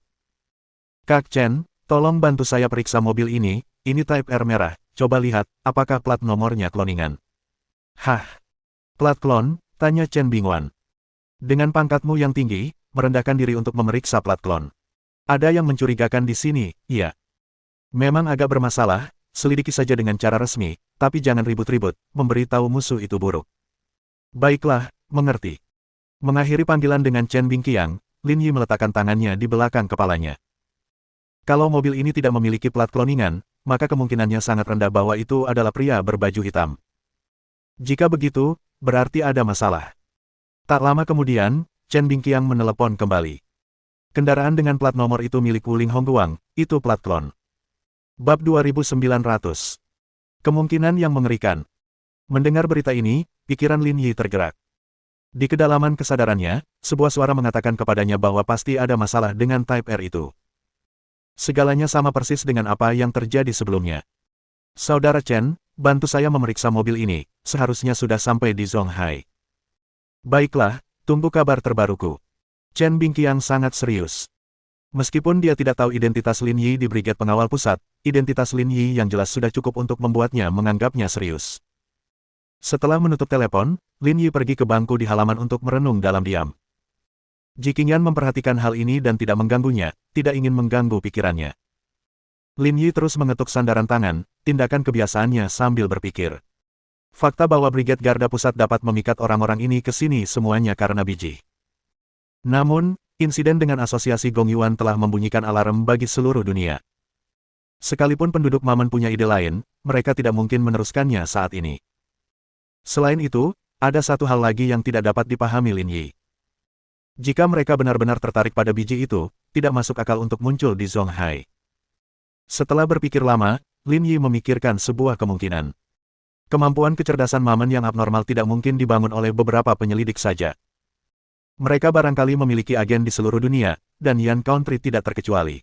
Kak Chen, tolong bantu saya periksa mobil ini Type R merah, coba lihat, apakah plat nomornya kloningan. Hah? Plat klon? Tanya Chen Bingwan. Dengan pangkatmu yang tinggi, merendahkan diri untuk memeriksa plat klon. Ada yang mencurigakan di sini, iya. Memang agak bermasalah, selidiki saja dengan cara resmi, tapi jangan ribut-ribut, memberitahu musuh itu buruk. Baiklah, mengerti. Mengakhiri panggilan dengan Chen Bingqiang, Lin Yi meletakkan tangannya di belakang kepalanya. Kalau mobil ini tidak memiliki plat kloningan, maka kemungkinannya sangat rendah bahwa itu adalah pria berbaju hitam. Jika begitu, berarti ada masalah. Tak lama kemudian, Chen Bingqiang menelepon kembali. Kendaraan dengan plat nomor itu milik Wuling Hongguang, itu plat klon. Bab 2900. Kemungkinan yang mengerikan. Mendengar berita ini, pikiran Lin Yi tergerak. Di kedalaman kesadarannya, sebuah suara mengatakan kepadanya bahwa pasti ada masalah dengan Type R itu. Segalanya sama persis dengan apa yang terjadi sebelumnya. Saudara Chen, bantu saya memeriksa mobil ini, seharusnya sudah sampai di Zonghai. Baiklah, tunggu kabar terbaruku. Chen Bingqiang sangat serius. Meskipun dia tidak tahu identitas Lin Yi di Brigade Pengawal Pusat, identitas Lin Yi yang jelas sudah cukup untuk membuatnya menganggapnya serius. Setelah menutup telepon, Lin Yi pergi ke bangku di halaman untuk merenung dalam diam. Jiqingyan memperhatikan hal ini dan tidak mengganggunya, tidak ingin mengganggu pikirannya. Lin Yi terus mengetuk sandaran tangan, tindakan kebiasaannya sambil berpikir. Fakta bahwa Brigade Garda Pusat dapat memikat orang-orang ini ke sini semuanya karena biji. Namun, insiden dengan asosiasi Gongyuan telah membunyikan alarm bagi seluruh dunia. Sekalipun penduduk Mamen punya ide lain, mereka tidak mungkin meneruskannya saat ini. Selain itu, ada satu hal lagi yang tidak dapat dipahami Lin Yi. Jika mereka benar-benar tertarik pada biji itu, tidak masuk akal untuk muncul di Zonghai. Setelah berpikir lama, Lin Yi memikirkan sebuah kemungkinan. Kemampuan kecerdasan Mamen yang abnormal tidak mungkin dibangun oleh beberapa penyelidik saja. Mereka barangkali memiliki agen di seluruh dunia, dan Yan Country tidak terkecuali.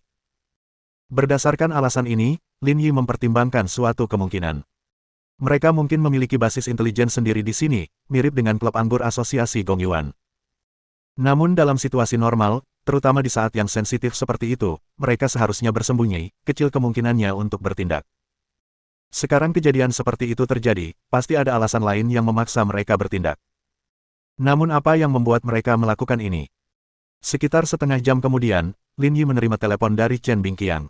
Berdasarkan alasan ini, Lin Yi mempertimbangkan suatu kemungkinan. Mereka mungkin memiliki basis intelijen sendiri di sini, mirip dengan klub anggur asosiasi Gongyuan. Namun dalam situasi normal, terutama di saat yang sensitif seperti itu, mereka seharusnya bersembunyi, kecil kemungkinannya untuk bertindak. Sekarang kejadian seperti itu terjadi, pasti ada alasan lain yang memaksa mereka bertindak. Namun apa yang membuat mereka melakukan ini? Sekitar setengah jam kemudian, Lin Yi menerima telepon dari Chen Bingqiang.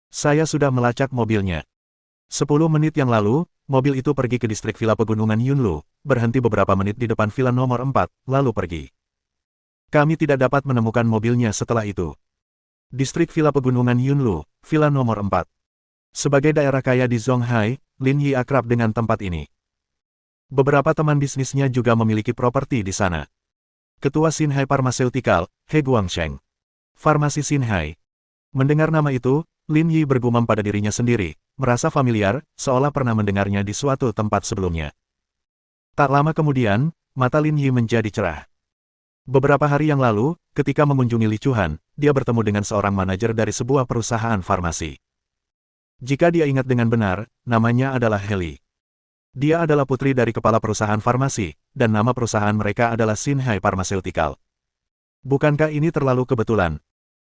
Saya sudah melacak mobilnya. 10 menit yang lalu, mobil itu pergi ke distrik Villa Pegunungan Yunlu, berhenti beberapa menit di depan villa nomor 4, lalu pergi. Kami tidak dapat menemukan mobilnya setelah itu. Distrik Villa Pegunungan Yunlu, villa nomor 4. Sebagai daerah kaya di Zonghai, Lin Yi akrab dengan tempat ini. Beberapa teman bisnisnya juga memiliki properti di sana. Ketua Xinhai Pharmaceutical, He Guangsheng. Farmasi Xinhai. Mendengar nama itu, Lin Yi bergumam pada dirinya sendiri, merasa familiar, seolah pernah mendengarnya di suatu tempat sebelumnya. Tak lama kemudian, mata Lin Yi menjadi cerah. Beberapa hari yang lalu, ketika mengunjungi Li Chuhan, dia bertemu dengan seorang manajer dari sebuah perusahaan farmasi. Jika dia ingat dengan benar, namanya adalah Heli. Dia adalah putri dari kepala perusahaan farmasi, dan nama perusahaan mereka adalah Xinhai Pharmaceutical. Bukankah ini terlalu kebetulan?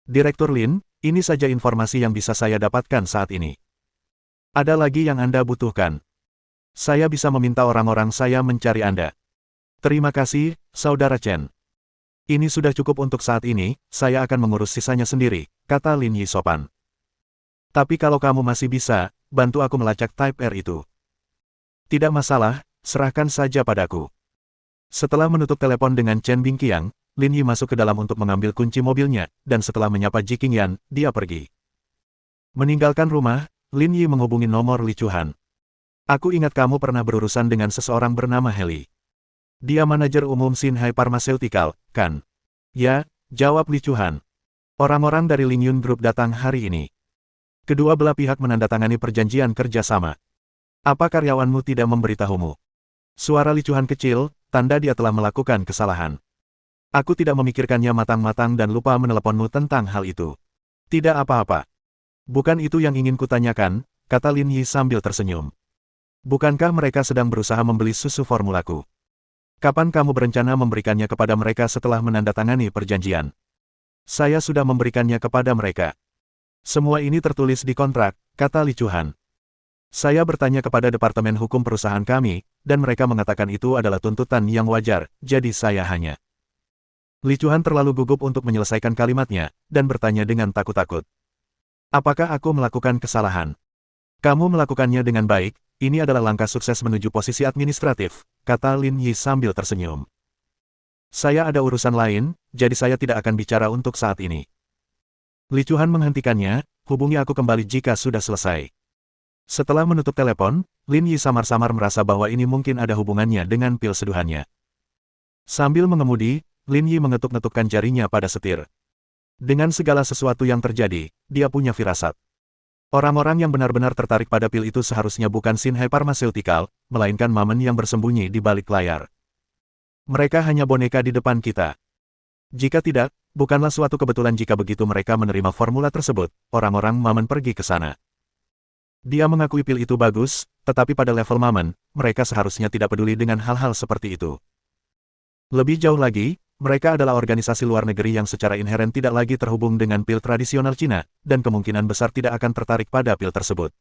Direktur Lin, ini saja informasi yang bisa saya dapatkan saat ini. Ada lagi yang Anda butuhkan? Saya bisa meminta orang-orang saya mencari Anda. Terima kasih, Saudara Chen. Ini sudah cukup untuk saat ini, saya akan mengurus sisanya sendiri, kata Lin Yi sopan. Tapi kalau kamu masih bisa, bantu aku melacak Type R itu. Tidak masalah, serahkan saja padaku. Setelah menutup telepon dengan Chen Bingqiang, Lin Yi masuk ke dalam untuk mengambil kunci mobilnya, dan setelah menyapa Jiqingyan, dia pergi. Meninggalkan rumah, Lin Yi menghubungi nomor Li Chuhan. Aku ingat kamu pernah berurusan dengan seseorang bernama Heli. Dia manajer umum Shinhai Pharmaceutical, kan? Ya, jawab Li Chuan. Orang-orang dari Lingyun Group datang hari ini. Kedua belah pihak menandatangani perjanjian kerjasama. Apa karyawanmu tidak memberitahumu? Suara Li Chuan kecil, tanda dia telah melakukan kesalahan. Aku tidak memikirkannya matang-matang dan lupa meneleponmu tentang hal itu. Tidak apa-apa. Bukan itu yang ingin kutanyakan, kata Lin Yi sambil tersenyum. Bukankah mereka sedang berusaha membeli susu formulaku? Kapan kamu berencana memberikannya kepada mereka setelah menandatangani perjanjian? Saya sudah memberikannya kepada mereka. Semua ini tertulis di kontrak, kata Li Chuan. Saya bertanya kepada Departemen Hukum perusahaan kami, dan mereka mengatakan itu adalah tuntutan yang wajar, jadi saya hanya... Li Chuan terlalu gugup untuk menyelesaikan kalimatnya, dan bertanya dengan takut-takut. Apakah aku melakukan kesalahan? Kamu melakukannya dengan baik, ini adalah langkah sukses menuju posisi administratif, kata Lin Yi sambil tersenyum. Saya ada urusan lain, jadi saya tidak akan bicara untuk saat ini. Li Chuan menghentikannya, hubungi aku kembali jika sudah selesai. Setelah menutup telepon, Lin Yi samar-samar merasa bahwa ini mungkin ada hubungannya dengan pil seduhannya. Sambil mengemudi, Lin Yi mengetuk-ngetukkan jarinya pada setir. Dengan segala sesuatu yang terjadi, dia punya firasat. Orang-orang yang benar-benar tertarik pada pil itu seharusnya bukan Shinhai Pharmaceutical, melainkan Mamen yang bersembunyi di balik layar. Mereka hanya boneka di depan kita. Jika tidak, bukanlah suatu kebetulan jika begitu mereka menerima formula tersebut, orang-orang Mamen pergi ke sana. Dia mengakui pil itu bagus, tetapi pada level Mamen, mereka seharusnya tidak peduli dengan hal-hal seperti itu. Lebih jauh lagi, mereka adalah organisasi luar negeri yang secara inheren tidak lagi terhubung dengan pil tradisional Cina, dan kemungkinan besar tidak akan tertarik pada pil tersebut.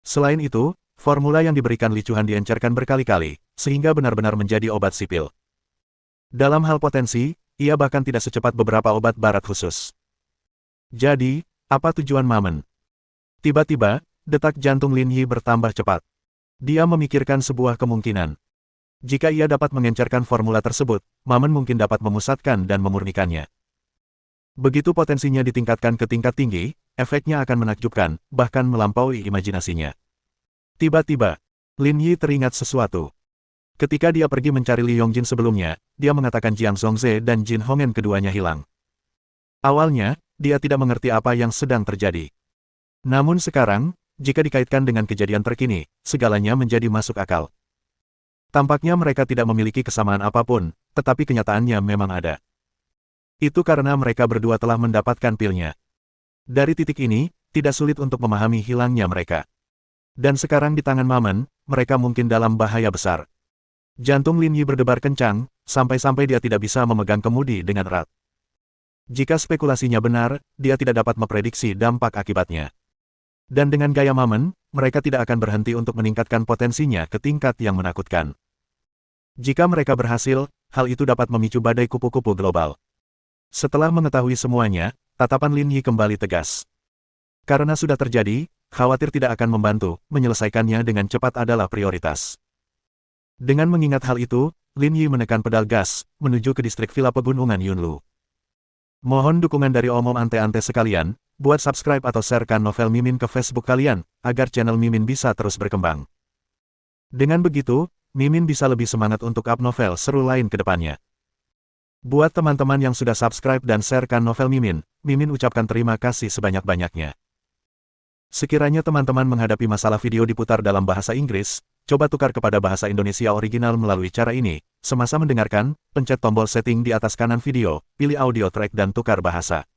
Selain itu, formula yang diberikan Li Chuan diencerkan berkali-kali, sehingga benar-benar menjadi obat sipil. Dalam hal potensi, ia bahkan tidak secepat beberapa obat barat khusus. Jadi, apa tujuan Mamen? Tiba-tiba, detak jantung Lin Yi bertambah cepat. Dia memikirkan sebuah kemungkinan. Jika ia dapat mengencerkan formula tersebut, Mamen mungkin dapat memusatkan dan memurnikannya. Begitu potensinya ditingkatkan ke tingkat tinggi, efeknya akan menakjubkan, bahkan melampaui imajinasinya. Tiba-tiba, Lin Yi teringat sesuatu. Ketika dia pergi mencari Li Yongjin sebelumnya, dia mengatakan Jiang Zhongze dan Jin Hongen keduanya hilang. Awalnya, dia tidak mengerti apa yang sedang terjadi. Namun sekarang, jika dikaitkan dengan kejadian terkini, segalanya menjadi masuk akal. Tampaknya mereka tidak memiliki kesamaan apapun, tetapi kenyataannya memang ada. Itu karena mereka berdua telah mendapatkan pilnya. Dari titik ini, tidak sulit untuk memahami hilangnya mereka. Dan sekarang di tangan Mamen, mereka mungkin dalam bahaya besar. Jantung Lin Yi berdebar kencang, sampai-sampai dia tidak bisa memegang kemudi dengan erat. Jika spekulasinya benar, dia tidak dapat memprediksi dampak akibatnya. Dan dengan gaya Mamen, mereka tidak akan berhenti untuk meningkatkan potensinya ke tingkat yang menakutkan. Jika mereka berhasil, hal itu dapat memicu badai kupu-kupu global. Setelah mengetahui semuanya, tatapan Lin Yi kembali tegas. Karena sudah terjadi, khawatir tidak akan membantu, menyelesaikannya dengan cepat adalah prioritas. Dengan mengingat hal itu, Lin Yi menekan pedal gas, menuju ke distrik villa pegunungan Yunlu. Mohon dukungan dari omom ante-ante sekalian, buat subscribe atau sharekan novel Mimin ke Facebook kalian, agar channel Mimin bisa terus berkembang. Dengan begitu, Mimin bisa lebih semangat untuk up novel seru lain ke depannya. Buat teman-teman yang sudah subscribe dan sharekan novel Mimin, Mimin ucapkan terima kasih sebanyak-banyaknya. Sekiranya teman-teman menghadapi masalah video diputar dalam bahasa Inggris, coba tukar kepada bahasa Indonesia original melalui cara ini. Semasa mendengarkan, pencet tombol setting di atas kanan video, pilih audio track dan tukar bahasa.